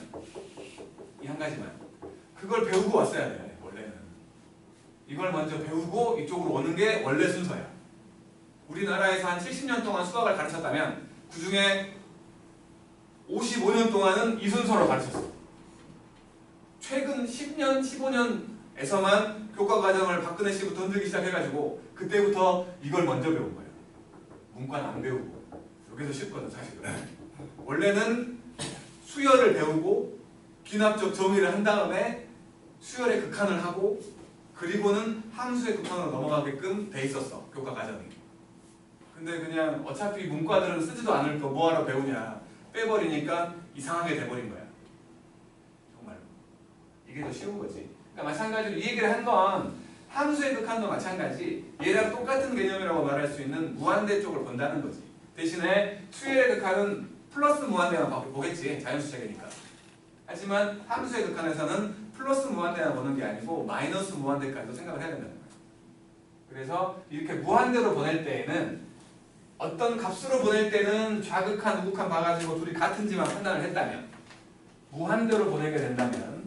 그걸 배우고 왔어야 돼. 원래는 이걸 먼저 배우고 이쪽으로 오는 게 원래 순서야. 우리나라에서 한 70년 동안 수학을 가르쳤다면 그 중에 55년 동안은 이 순서로 가르쳤어. 최근 10년, 15년에서만 교과 과정을 박근혜 씨부터 흔들기 시작해가지고 그때부터 이걸 먼저 배운 거예요. 문과는 안 배우고. 여기서 쉽거든 사실은. 원래는 수열을 배우고 귀납적 정의를 한 다음에 수열의 극한을 하고 그리고는 함수의 극한으로 넘어가게끔 돼 있었어. 교과 과정이. 근데 그냥 어차피 문과들은 쓰지도 않을 거 뭐하러 배우냐 빼버리니까 이상하게 돼버린 거야. 정말로. 이게 더 쉬운 거지. 그러니까 마찬가지로 이 얘기를 한 건 함수의 극한도 마찬가지 얘랑 똑같은 개념이라고 말할 수 있는 무한대 쪽을 본다는 거지. 대신에 수열의 극한은 플러스 무한대만 보겠지. 자연수체계니까. 하지만 함수의 극한에서는 플러스 무한대만 보는 게 아니고 마이너스 무한대까지도 생각을 해야 된다는 거야. 그래서 이렇게 무한대로 보낼 때에는 어떤 값으로 보낼 때는 좌극한, 우극한 봐가지고 둘이 같은지만 판단을 했다면 무한대로 보내게 된다면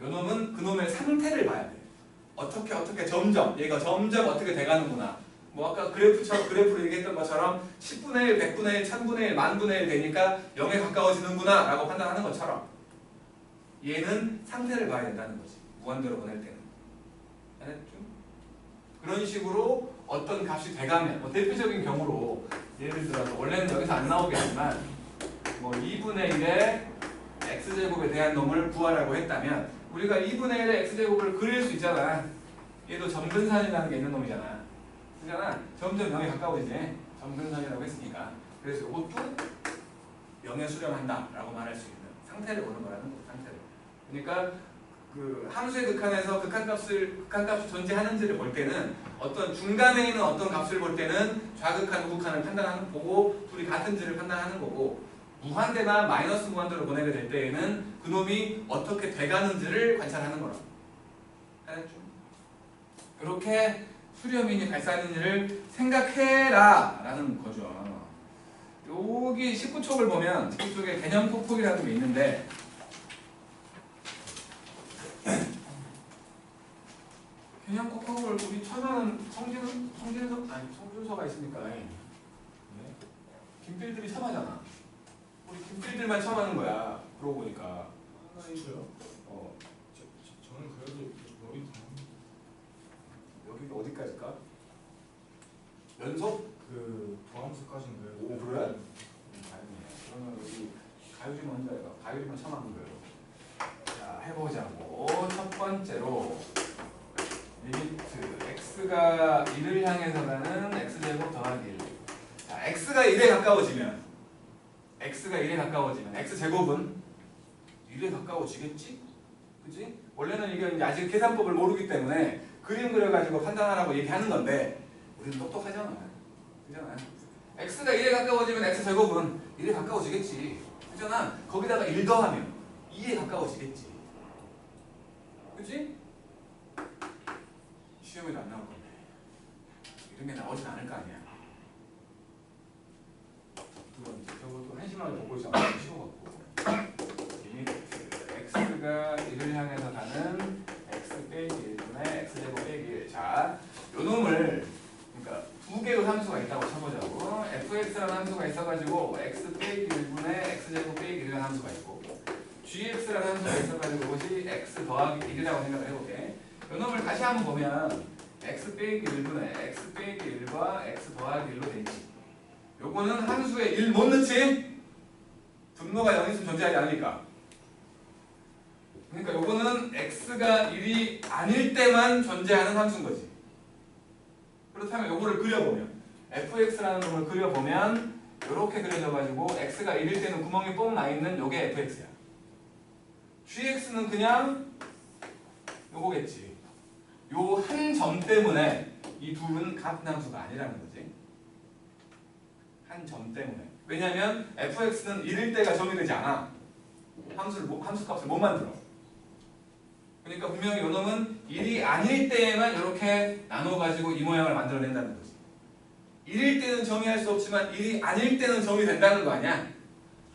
요놈은 그놈의 상태를 봐야 돼. 어떻게 점점 얘가 점점 어떻게 돼가는구나. 뭐 아까 그래프로 얘기했던 것처럼 10분의 1, 100분의 1, 1000분의 1, 만분의 1 되니까 0에 가까워지는구나 라고 판단하는 것처럼 얘는 상태를 봐야 된다는 거지. 무한대로 보낼 때는. 알았죠? 그런 식으로 어떤 값이 돼가면 뭐 대표적인 경우로 예를 들어서 원래는 여기서 안 나오겠지만 뭐 2분의 1의 x제곱에 대한 놈을 구하라고 했다면 우리가 2분의 1의 x제곱을 그릴 수 있잖아. 얘도 점근산이라는 게 있는 놈이잖아. 그잖아. 점점 0에 가까워지네. 점근산이라고 했으니까. 그래서 이것도 0에 수렴한다 라고 말할 수 있는 상태를 보는 거라는 거. 상태를. 그러니까 그 함수의 극한에서 극한값이 존재하는지를 볼 때는 어떤 중간에 있는 어떤 값을 볼 때는 좌극한, 우극한을 판단하는 보고 둘이 같은지를 판단하는 거고 무한대나 마이너스 무한대로 보내게 될 때에는 그놈이 어떻게 돼가는지를 관찰하는 거라고. 알았죠? 이렇게 수렴이니 발산이니를 생각해라 라는 거죠. 여기 19촉을 보면 19촉에 개념 폭폭이라는 게 있는데 개념 폭폭을 우리 처음에는 성준서가 있으니까 김필들이 처음 하잖아. 우리 김필들만 처음 하는 거야. 그러고 보니까 저요? 저는 그래도 머리 여기가 어디까지일까? 연속? 그 도함수까지는 그래도. 오 그래? 다행이네. 그러면 여기 가요리 먼저 해봐. 가요리만 처음 하는 거예요. 자 해보자고. 첫 번째로 리미트 x가 1을 향해서 가는 x제곱 더하기 1. 자 x가 1에 가까워지면 x제곱은 1에 가까워지겠지? 그치? 원래는 이게 아직 계산법을 모르기 때문에 그림 그려가지고 판단하라고 얘기하는 건데 우리는 똑똑하잖아. 그잖아. x가 1에 가까워지면 x제곱은 1에 가까워지겠지. 그잖아. 거기다가 1 더하면 2에 가까워지겠지. 그치? 시험에도 안 나올 건데 이런 게 나오진 않을 거 아니야. 두 번째 저것도 한심하게 보고 있어. 쉬워갖고 리미트 x가 1을 향해서 가는 x 빼기 1분의 x제곱 빼기 1. 자, 요 놈을 그러니까 두 개의 함수가 있다고 쳐보자고. fx라는 함수가 있어가지고 x 빼기 1분의 x제곱 빼기 1이라는 함수가 있고 gx라는 함수가 있어가지고 이것이 x 더하기 1이라고 생각을 해볼게. 요 놈을 다시 한번 보면 x 빼기 1분의 x 빼기 1과 x 더하기 1로 되지. 요거는 함수에 1 못 넣지? 분모가 0있으면 존재하지 않으니까. 그러니까 요거는 x가 1이 아닐 때만 존재하는 함수인 거지. 그렇다면 요거를 그려보면 fx라는 놈을 그려보면 요렇게 그려져가지고 x가 1일 때는 구멍이 뽕 나있는 요게 fx야. gx는 그냥 요거겠지. 요 한 점 때문에 이 둘은 같은 함수가 아니라는 거지. 한 점 때문에. 왜냐하면 fx는 1일 때가 점이 되지 않아. 함수값을 못 만들어. 그러니까 분명히 요 놈은 1이 아닐 때에만 이렇게 나눠가지고 이 모양을 만들어낸다는 거지. 1일 때는 점이 할 수 없지만 1이 아닐 때는 점이 된다는 거 아니야.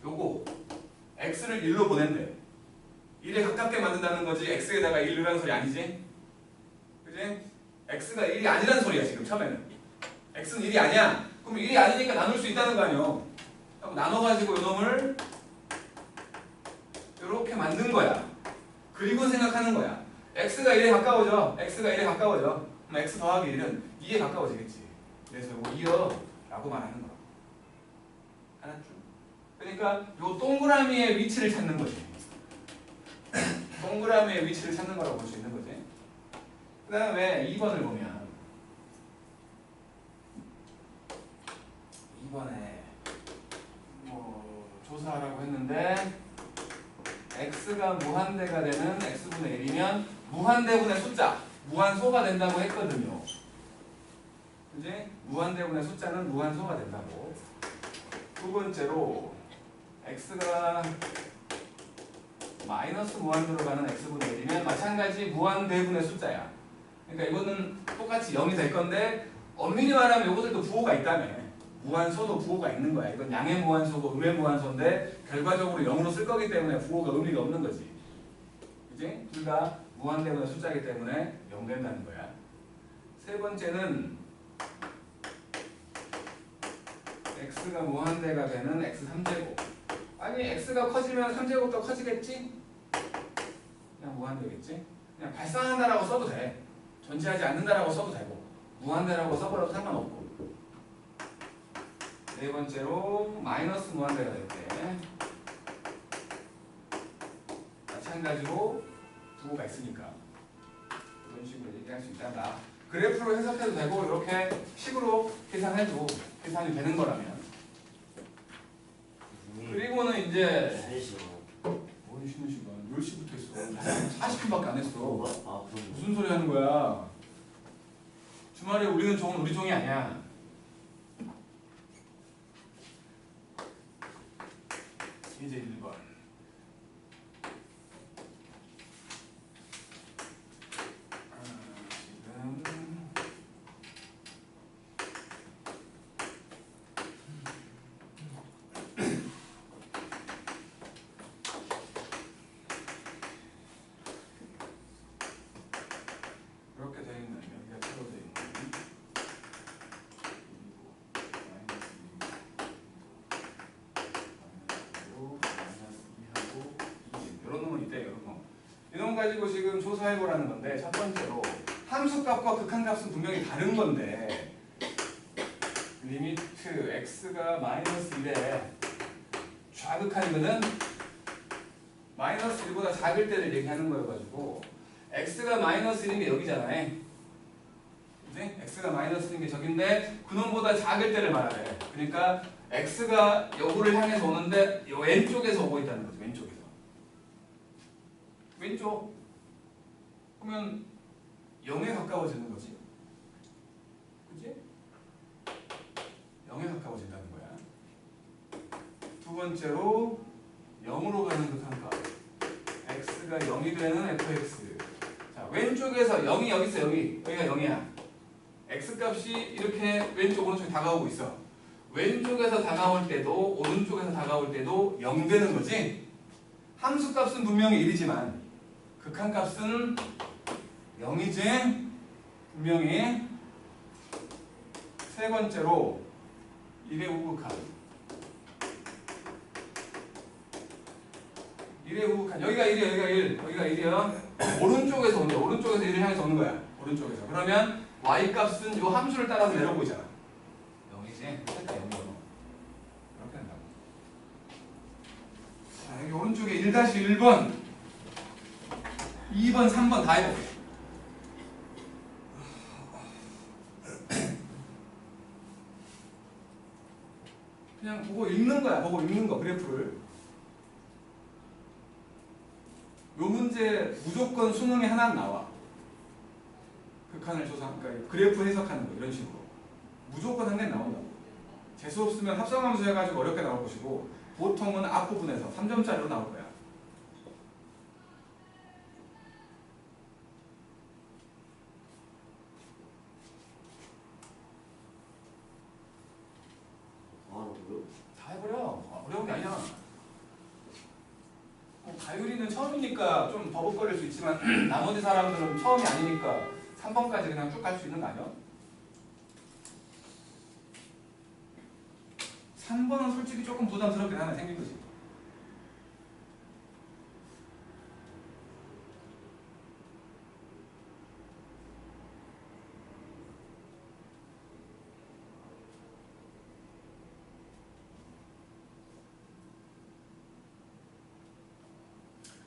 요거 x를 1로 보낸대. 1에 가깝게 만든다는 거지 x에다가 1 넣으라는 소리 아니지? 그지? x가 1이 아니라는 소리야 지금 처음에는. x는 1이 아니야. 그럼 1이 아니니까 나눌 수 있다는 거 아니에요. 나눠가지고 이놈을 이렇게 만든 거야. 그리고 생각하는 거야. x가 1에 가까워져. x가 1에 가까워져. 그럼 x 더하기 1은 2에 가까워지겠지. 그래서 이거 2여 라고 말하는 거야. 알았죠? 그러니까 요 동그라미의 위치를 찾는 거지. 동그라미의 위치를 찾는 거라고 볼 수 있는 거지. 그 다음에 2번을 보면 2번에 뭐 조사하라고 했는데 x가 무한대가 되는 x분의 1이면 무한대분의 숫자, 무한소가 된다고 했거든요. 그지? 무한대분의 숫자는 무한소가 된다고. 두 번째로 x가 마이너스 무한대로 가는 x분의 1이면 마찬가지 무한대분의 숫자야. 그러니까 이거는 똑같이 0이 될 건데 엄밀히 말하면 이것들도 부호가 있다며. 무한소도 부호가 있는 거야. 이건 양의 무한소고 음의 무한소인데 결과적으로 0으로 쓸 거기 때문에 부호가 의미가 없는 거지. 그지? 둘 다 무한대분의 숫자이기 때문에 0 된다는 거야. 세 번째는 x가 무한대가 되는 x 3제곱. 아니 x가 커지면 3제곱도 커지겠지? 그냥 무한대겠지? 그냥 발산한다라고 써도 돼. 존재하지 않는다라고 써도 되고 무한대라고 써버려도 상관없고. 네 번째로 마이너스 무한대가 될 때 마찬가지로 부호가 있으니까 이런 식으로 얘기할 수 있다. 그래프로 해석해도 되고 이렇게 식으로 계산해도 계산이 되는 거라면. 그리고는 이제 3시간. 뭔 쉬는 시간? 10시부터 했어. 40분밖에 안 했어. 아, 그럼 무슨 소리 하는 거야? 주말에 우리는 종은 우리 종이 아니야. 이제 1번. 지금 이렇게 되어 있는 여기가 틀어져 있는 이런 놈은 있대요. 이런 놈. 이놈 가지고 지금 조사해보라는 건데 첫 번째로 함수값과 극한값은 분명히 다른 건데 리미트 x가 마이너스 1에 좌극한이거든. 마이너스 1보다 작을 때를 얘기하는 거여가지고 x가 마이너스 1인 게 여기잖아요. 그치? x가 마이너스 1인 게 저긴데 그놈보다 작을 때를 말하래. 그러니까 x가 요거를 향해서 오는데 요 왼쪽에서 오고 있다는 거죠. 왼쪽에서. 왼쪽. 그러면 0에 가까워지는 거지. 그치? 0에 가까워진다는 거야. 두 번째로 0으로 가는 극한값. x가 0이 되는 fx. 자, 왼쪽에서 0이 여기 있어. 여기가 0이야. x값이 이렇게 왼쪽 오른쪽에 다가오고 있어. 왼쪽에서 다가올 때도 오른쪽에서 다가올 때도 0 되는 거지. 함수값은 분명히 1이지만 극한값은 0이지. 분명히. 세 번째로 1의 우극한. 1의 우극한. 여기가 1이야. 여기가 1. 여기가 1이야. 오른쪽에서 오는 거야. 오른쪽에서 1을 향해서 오는 거야. 오른쪽에서. 그러면 y값은 이 함수를 따라서 내려오고 있잖아. 0이지. 색깔 0이고. 이렇게 된다고. 자, 여기 오른쪽에 1-1번, 2번, 3번 다 해볼게. 그냥 보고 읽는 거야. 보고 읽는 거. 그래프를. 요 문제 무조건 수능에 하나 나와. 극한을 조사, 그러니까 그래프 해석하는 거 이런 식으로 무조건 한 개 나온다고. 재수 없으면 합성함수 해가지고 어렵게 나올 것이고 보통은 앞부분에서 3점짜리로 나올 거야. 아, 뭐요? 다 해버려. 어려운 게 아니야. 다 다율이는 처음이니까 좀 버벅거릴 수 있지만 나머지 사람들은 처음이 아니니까 3번까지 그냥 쭉 갈 수 있는 거 아니야? 3번은 솔직히 조금 부담스럽긴 하네 생긴 거지.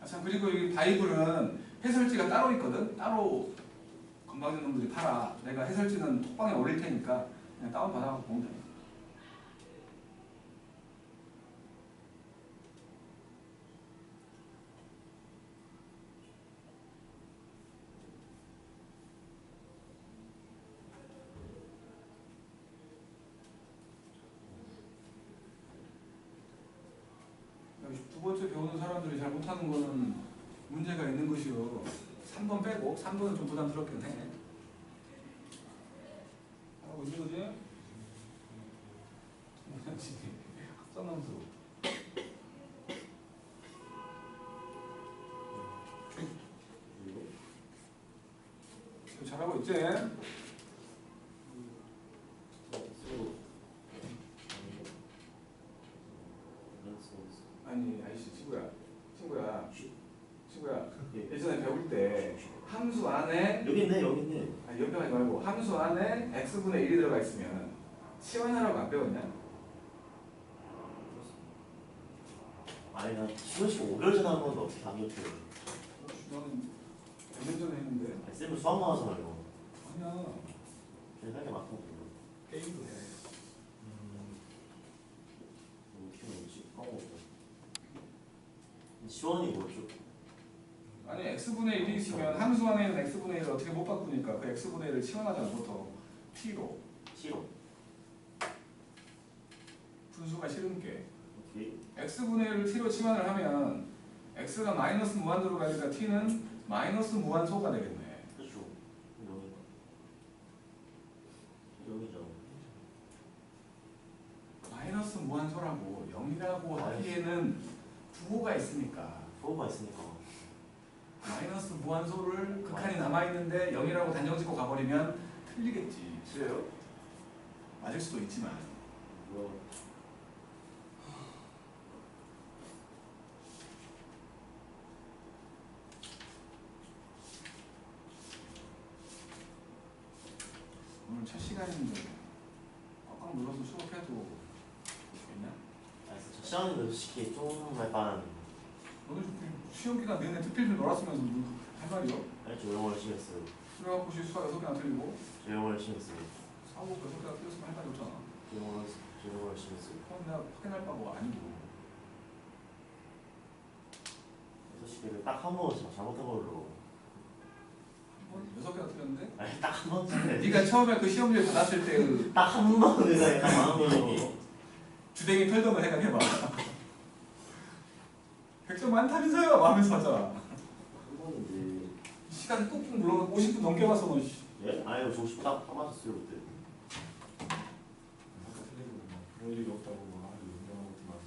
참 그리고 이 바이블은 해설지가 따로 있거든. 따로 건방진 놈들이 팔아. 내가 해설지는 톡방에 올릴 테니까 그냥 다운 받아갖고 보면 돼. 두 번째 배우는 사람들이 잘 못하는 거는 문제가 있는 것이요. 3번 빼고 3번은 좀 부담스럽긴 해. 하고 있는 거지? 뭐지? 합성함수. 잘하고 있지? 아니, 아이씨 친구야. 예전에 배울 때 함수 안에 여기 있네. 아니 옆에 가지 말고 함수 안에 x분의 1이 들어가 있으면 치환하라고 안 배웠냐? 아니 난 수능식 5개월 전에 한 건데 어떻게 안 기억해? 너는 몇 년 전에 했는데? 아니 쌤은 수학 나와서요. 아니야. 제일 살게 맞고 게임도 해. 어떻게 뭐지? 까먹었어. 시원이 뭐죠? 아니 x분의 1이 있으면 함수 안에 있는 x분의 1을 어떻게 못 바꾸니까 그 x분의 1을 치환하잖아 보통 t로. 싫어. 분수가 싫은 게 어떻게? x분의 1을 t로 치환을 하면 x가 마이너스 무한대로 가니까 t는 마이너스 무한소가 되겠네. 그렇죠. 여기죠. 마이너스 무한소라고 0이라고 하기에는 부호가 있으니까 프로가 있으니까. 마이너스 무한소를 극한이 남아있는데 0이라고 단정 짓고 가버리면 틀리겠지. 그래요? 맞을 수도 있지만 뭐 오늘 첫 시간인데 꽉꽉 눌러서 수업해도 되겠냐? 첫 시간인데 솔직히 좀 약간 너는 시험 기간 내내 특필들 놀았으면서 할 말이요? 아니 저 영어 열심히 했어요. 그래갖고 수학 6개나 틀리고 저 영어 열심히 했어요. 사고 6개나 틀렸으면 할 말이 없잖아. 저 영어 열심히 했어요. 그건 내가 확인할 바가 아니고 6개를 딱 한 번 잘못한 걸로. 한 번? 6개나 틀렸는데? 아니 딱 한 번쯤에 네가 처음에 그 시험지를 받았을 때 그 딱 한 번에 딱 망한 걸로. 주댕이 털던 거 생각해봐. 100점 많다면서요? 하면서 하잖아. 한 번인데. 시간 꾹꾹 눌러 50분 넘게 봤어 너. 예? 아니요 저 딱 맞았어요 그때. 그럴 일이 없다고 막 유명하구만.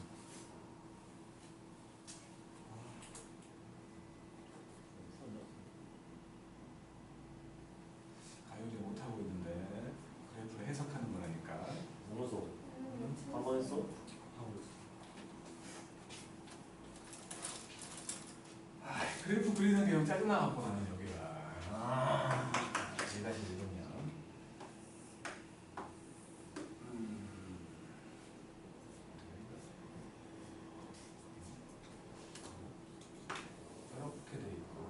가요제 못하고 있는데 그래프를 해석하는 거라니까. 무서워. 한 번 했어? 하고 있어. 아, 그래프 그리는 게 영 짜증나갖고 나는 여기가. 제가 지금요. 이렇게 돼 있고.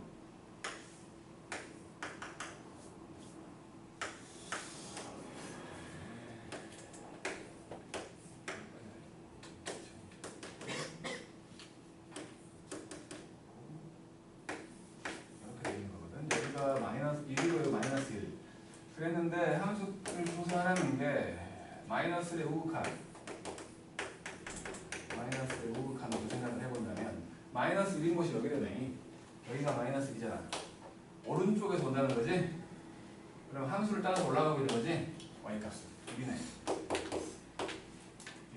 이렇게 돼 있는 거거든. 여기가 마이너스 1이고요, 마이너스 1. 그랬는데 함수를 조사하는 게 마이너스의 우극한, 마이너스의 우극한으로 생각을 해본다면 마이너스 1인 곳이 여기 되네. 여기가 마이너스 1이잖아. 오른쪽에서 온다는 거지. 그럼 함수를 따라서 올라가고 있는 거지. y 값은 1이네.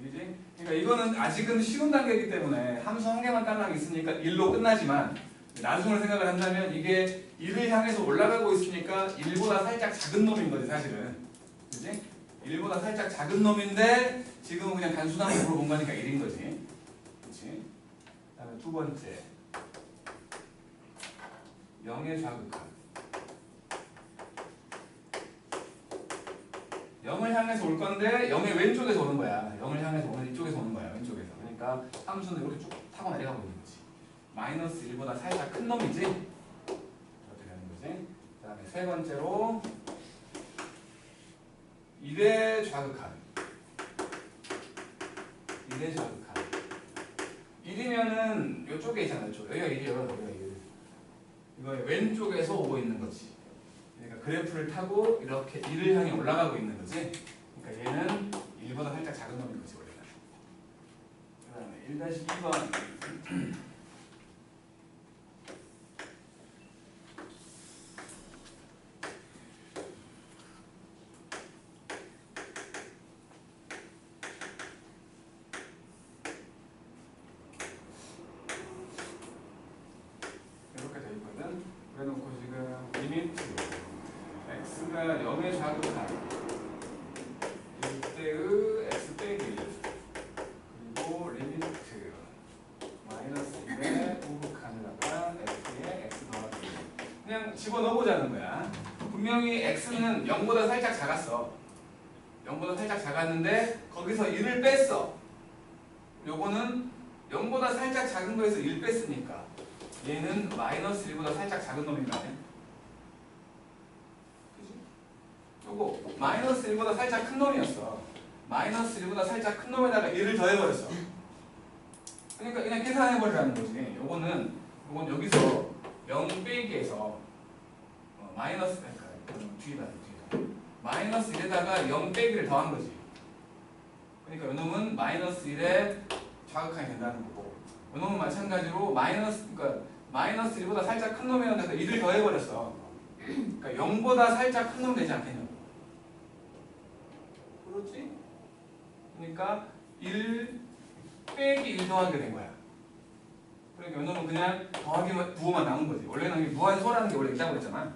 이지? 그러니까 이거는 아직은 쉬운 단계이기 때문에 함수 한 개만 딸랑 있으니까 1로 끝나지만 나중을 생각을 한다면 이게 1을 향해서 올라가고 있으니까 1보다 살짝 작은 놈인 거지 사실은. 그지? 1보다 살짝 작은 놈인데 지금은 그냥 단순함으로 본 거니까 1인 거지. 그치? 그 다음에 두 번째 0의 좌극한 0을 향해서 올 건데 0의 왼쪽에서 오는 거야. 0을 향해서 오는 이쪽에서 오는 거야. 왼쪽에서. 그러니까 함수는 이렇게 쭉 타고 내려가고 있는 거지. 마이너스 1보다 살짝 큰 놈이지. 이렇게 되는 거지. 그 다음에 세 번째로 1의 좌극한 1의 좌극한 1이면은 이쪽에 있잖아. 이쪽. 여기가 1이야. 여기가 1. 이거 왼쪽에서 오고 있는 거지. 그러니까 그래프를 타고 이렇게 1을 향해 올라가고 있는 거지. 그러니까 얘는 1보다 살짝 작은 놈인 거지 원래는. 그 다음에 1-2번 이렇게 돼 있거든. 그래놓고 지금 리미트 x가 0의 좌극한 1대의 x 빼기 1 그리고 리미트 마이너스 1의 우극한에다가 f의 x 더하기 1 그냥 집어넣어보자는 거야. 분명히 x는 0보다 살짝 작았어. 0보다 살짝 작았는데 거기서 1을 뺐어. 요거는 0보다 살짝 작은 거에서 1 뺐으니까 얘는 마이너스 1보다 살짝 작은 놈인 거 아니야? 그지? 요거 마이너스 1보다 살짝 큰 놈이었어. 마이너스 1보다 살짝 큰 놈에다가 1을 더해버렸어. 그러니까 그냥 계산해버리라는 거지. 요건 여기서 0 빼기에서 마이너스 뒤에다 마이너스 1에다가 0 빼기를 더한 거지. 그러니까 요놈은 마이너스 1에 좌극한이 된다는 거고 요놈은 마찬가지로 그러니까 마이너스 1보다 살짝 큰 놈이었는데 1을 더해버렸어. 그러니까 0보다 살짝 큰 놈 되지 않겠냐고. 그렇지? 그러니까 1 빼기 1 더하게 된 거야. 그러니까 요놈은 그냥 더하기만 부호만 나온 거지. 원래는 무한소라는 게 원래 있다고 그랬잖아.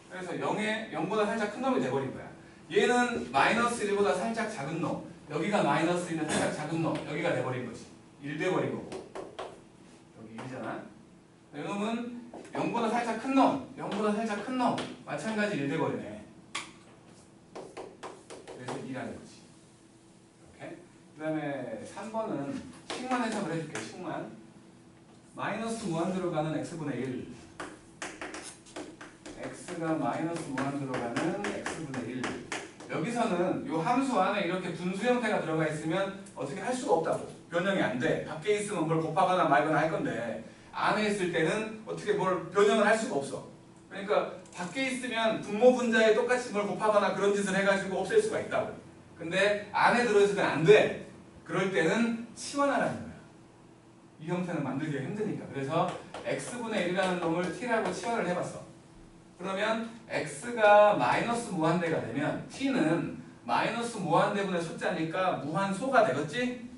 그래서 0보다 살짝 큰 놈이 돼버린 거야. 얘는 마이너스 1보다 살짝 작은 놈, 여기가 마이너스 1은 살짝 작은 놈, 여기가 돼버린 거지. 1 돼버린 거고 여기 1이잖아. 이놈은 0보다 살짝 큰 놈, 0보다 살짝 큰 놈 마찬가지 1 돼버리네. 그래서 2라는 거지. 이렇게. 그 다음에 3번은 식만 해석을 해줄게. 식만 마이너스 무한 들어가는 x분의 1 x가 마이너스 무한 들어가는 x분의 1 여기서는 이 함수 안에 이렇게 분수 형태가 들어가 있으면 어떻게 할 수가 없다고. 변형이 안 돼. 밖에 있으면 뭘 곱하거나 말거나 할 건데 안에 있을 때는 어떻게 뭘 변형을 할 수가 없어. 그러니까 밖에 있으면 분모 분자에 똑같이 뭘 곱하거나 그런 짓을 해가지고 없앨 수가 있다고. 근데 안에 들어있으면 안 돼. 그럴 때는 치환하라는 거야. 이 형태는 만들기가 힘드니까. 그래서 x분의 1이라는 놈을 t라고 치환을 해봤어. 그러면 x가 마이너스 무한대가 되면 t는 마이너스 무한대분의 숫자니까 무한소가 되겠지?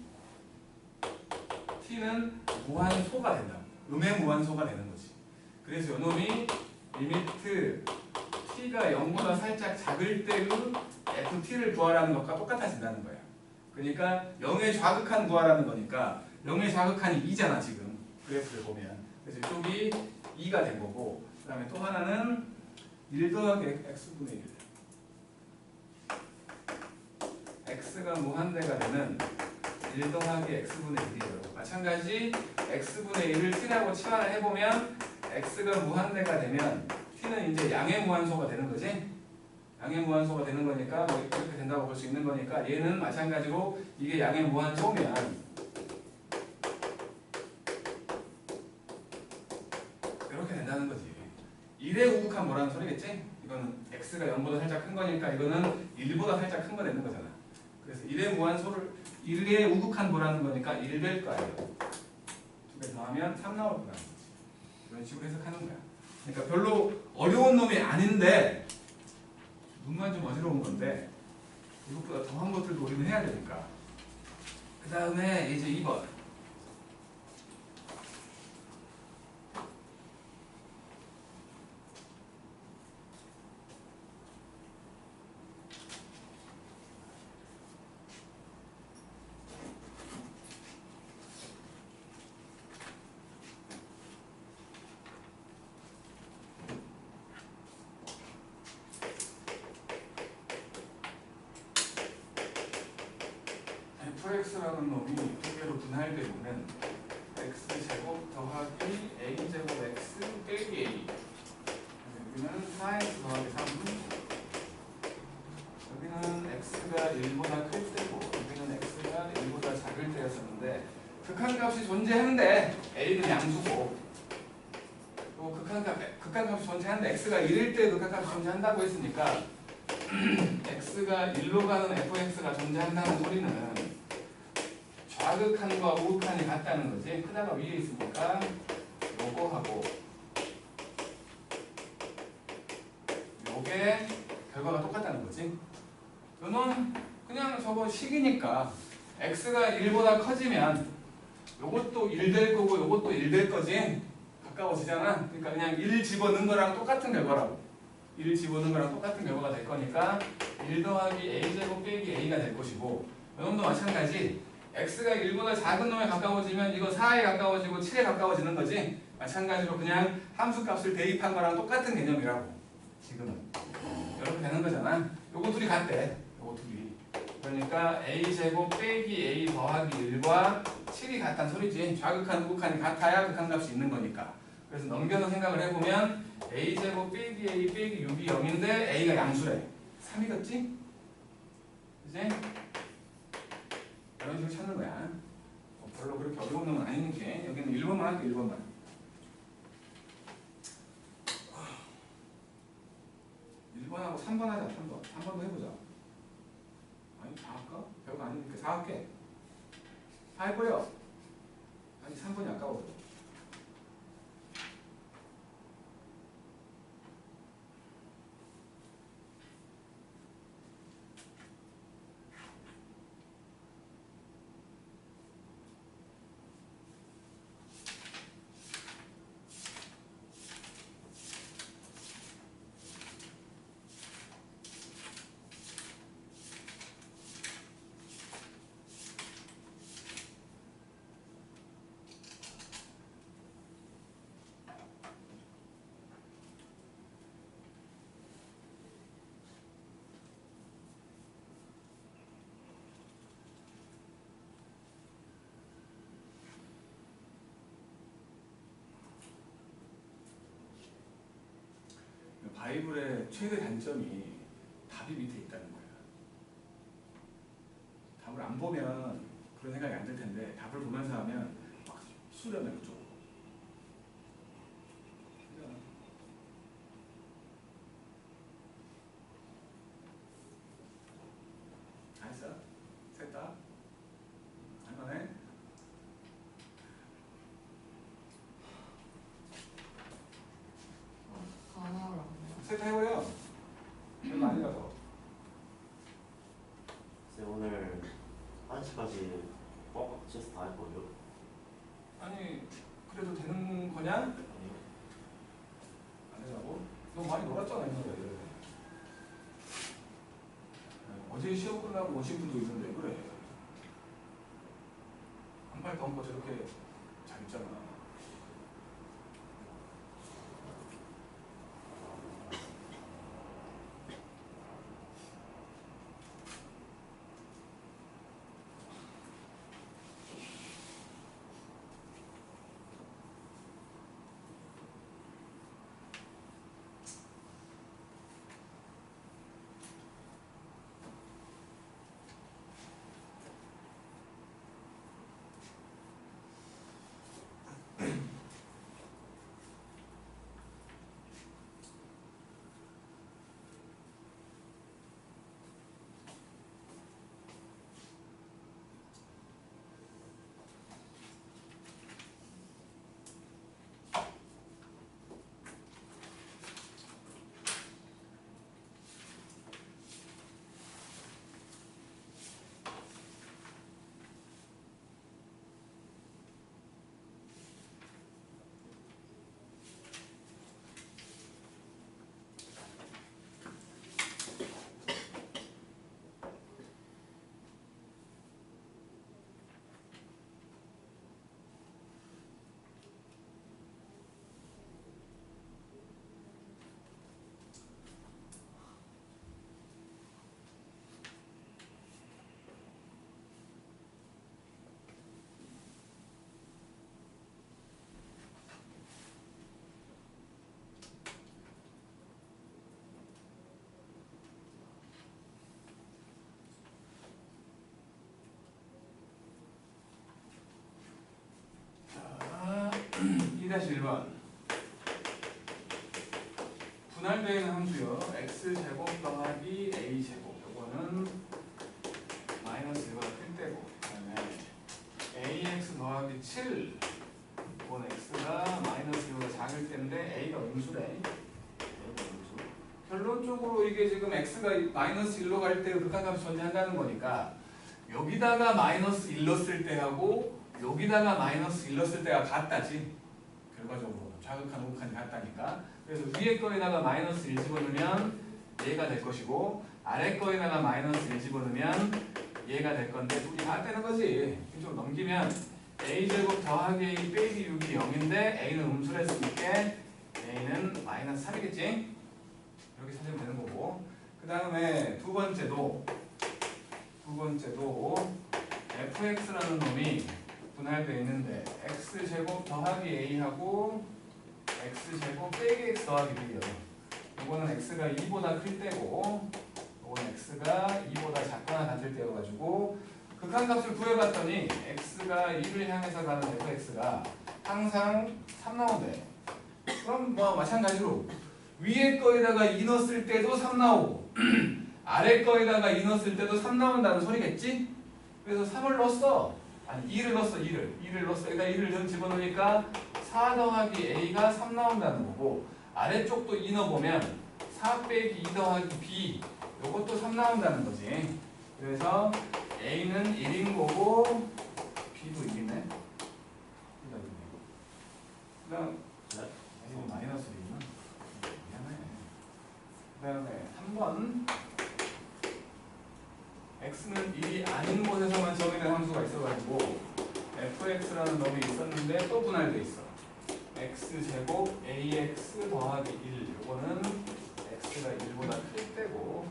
t는 무한소가 된다. 음의 무한소가 되는 거지. 그래서 요놈이 리미트 t가 0보다 살짝 작을 때의 ft를 구하라는 것과 똑같아진다는 거야. 그러니까 0의 좌극한 구하라는 거니까 0의 좌극한이 2잖아 지금 그래프를 보면. 그래서 이쪽이 2가 된 거고 그 다음에 또 하나는 1 더하기 x분의 1 x가 무한대가 되는 1 더하기 x분의 1이죠. 마찬가지 x분의 1을 t라고 치환을 해보면 x가 무한대가 되면 t는 이제 양의 무한소가 되는 거지. 양의 무한소가 되는 거니까 뭐 이렇게 된다고 볼 수 있는 거니까 얘는 마찬가지로 이게 양의 무한소면 이렇게 된다는 거지. 1의 우극한 뭐라는 소리겠지? 이거는 x가 0보다 살짝 큰 거니까 이거는 1보다 살짝 큰 거 되는 거잖아. 그래서 1의 무한소를 1의 우극한 뭐라는 거니까 1 될 거예요. 2배 더하면 3 나올 거라는 거지. 이런 식으로 해석하는 거야. 그러니까 별로 어려운 놈이 아닌데 눈만 좀 어지러운 건데 이것보다 더한 것들도 우리는 해야 되니까 그 다음에 이제 2번. fx라는 놈이 두 개로 분할되면 x제곱 더하기 a제곱 x 빼기 a, 여기는 4x 더하기 3, 여기는 x가 1보다 클 때고 여기는 x가 1보다 작을 때였었는데 극한값이 존재하는데 a는 양수고 또 극한값이 존재하는데 x가 1일 때 극한값이 존재한다고 했으니까 x가 1로 가는 fx가 존재한다는 소리는 좌극한과 우극한이 같다는 거지. 크다가 위에 있으니까 요거하고 요게 결과가 똑같다는 거지. 요는 그냥 저거 식이니까 x가 1보다 커지면 요것도 1 될 거고 요것도 1 될 거지. 가까워지잖아. 그러니까 그냥 1 집어넣은 거랑 똑같은 결과라고. 1 집어넣은 거랑 똑같은 결과가 될 거니까 1 더하기 a제곱 빼기 a가 될 것이고 요놈도 마찬가지. x가 1보다 작은 놈에 가까워지면 이거 4에 가까워지고 7에 가까워지는 거지. 마찬가지로 그냥 함수값을 대입한 거랑 똑같은 개념이라고. 지금은 이렇게 되는 거잖아. 요거 둘이 같대. 요거 둘이. 그러니까 a제곱 빼기 a 더하기 1과 7이 같다는 소리지. 좌극한 우극한이 같아야 극한값이 있는 거니까. 그래서 넘겨서 생각을 해보면 a제곱 빼기 a 빼기 6이 0인데 a가 양수래. 3이겠지? 그치? 이런 식으로 찾는 거야. 별로 그렇게 어려운 놈은 아니니까. 여기는 1번만 할게. 1번만. 1번하고 3번 하자. 3번. 3번도 해보자. 아니 4 할까? 별거 아니니까 4 할게. 4 할 거예요. 아니 3번이 아까워. 바이블의 최대 단점이 답이 밑에 있다는 거야. 답을 안 보면 그런 생각이 안 들 텐데 답을 보면서 하면 막 수렴해 그쪽. 다 했어? 셋 다? 할만해? 셋 다 해봐요. 별로 아니라서. 쌤 오늘 1시까지 뻑뻑 치에서 다 할 거예요? 아니 그래도 되는 거냐? 아니요. 안 되라고? 너 많이 놀았잖아 옛날에. 어제 시험 끝나고 오신 분도 있는데 그래. 한 발 더 얹고 저렇게 잘 있잖아. 2-1번 분할되어 있는 함수요. x제곱 더하기 a제곱 요거는 마이너스 1보다 클 때고 그다음에 ax 더하기 7 이건 x가 마이너스 1보다 작을 때인데 a가 음수래. 결론적으로 이게 지금 x가 마이너스 1로 갈 때 극한값이 존재한다는 거니까 여기다가 마이너스 1 넣었을 때하고 여기다가 마이너스 1 넣었을 때가 같다지. 결과적으로 좌극한 우극한이 같다니까. 그래서 위에 거에다가 마이너스 1 집어넣으면 얘가 될 것이고 아래 거에다가 마이너스 1 집어넣으면 얘가 될 건데 둘이 같다는 거지. 좀 넘기면 a제곱 더하기 a 빼기 6이 0인데 a는 음수를 했으니까 a는 마이너스 3이겠지. 이렇게 찾으면 되는 거고 그 다음에 두 번째도 fx라는 놈이 분할되어 있는데 x제곱 더하기 a하고 x제곱 빼기 x 더하기 b요. 이거는 x가 2보다 클 때고 이거는 x가 2보다 작거나 같을 때여가지고 극한값을 구해봤더니 x가 2를 향해서 가는 fx가 항상 3 나온대. 그럼 뭐 마찬가지로 위에 거에다가 2 넣었을 때도 3 나오고 아래 거에다가 2 넣었을 때도 3 나온다는 소리겠지? 그래서 3을 넣었어. 아니 2를 넣었어. 2를 넣었어. 여기다 2를 집어넣으니까 4 더하기 a가 3 나온다는 거고 아래쪽도 2 넣어보면 4 빼기 2 더하기 b 요것도 3 나온다는 거지. 그래서 a는 1인 거고 b도 1이네. 그 다음 a는 마이너스 1이구나. 미안해. 그 다음에 3번 x는 1이 아닌 곳에서만 정의된 함수가 있어가지고 fx라는 놈이 있었는데 또 분할돼 있어. x제곱 ax 더하기 1 요거는 x가 1보다 클 때고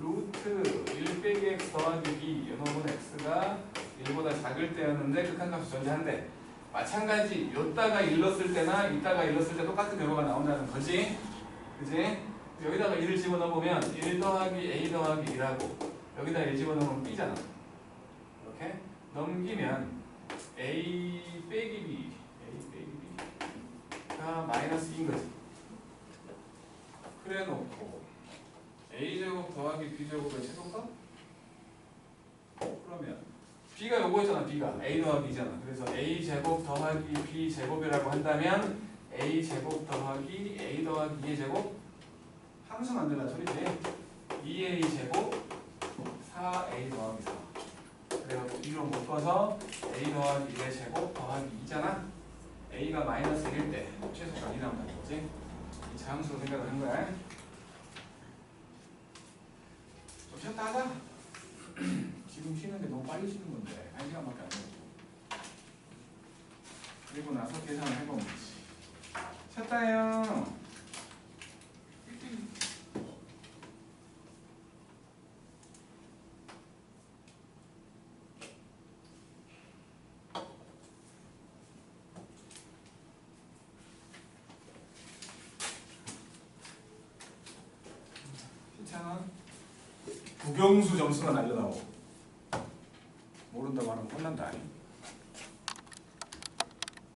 루트 1 빼기 x 더하기 b 이 놈은 x가 1보다 작을 때였는데 극한값이 존재한대. 마찬가지 요따가 1 넣었을 때나 이따가 1 넣었을 때 똑같은 결과가 나온다는 거지. 그지? 여기다가 1을 집어넣어보면 1 더하기 a 더하기 1하고 여기다 1 집어넣으면 b잖아. 이렇게 넘기면 a 빼기 b가 마이너스 2인 거지. 그래 놓고 a제곱 더하기 b제곱의 최소값? 그러면 b가 요거였잖아. b가 a 더하기 2잖아. 그래서 a제곱 더하기 b제곱이라고 한다면 a제곱 더하기 a 더하기 2의 제곱 함수 만들란 소리지. 2a 제곱 4a 더하기 4 그래갖고 2로 묶어서 a 더하기 1의 제곱 더하기 2잖아. a가 마이너스 1일 때 최소값 2 나온다는 거지. 이 자함수로 생각을 한 거야. 좀 쉬었다 하자. 지금 쉬는 게 너무 빨리 쉬는 건데 1시간밖에 안 되고 그리고 나서 계산을 해보면 되지. 쉬었다 해요. 국영수 점수가 날려나오고 모른다고 하면 혼난다 아니?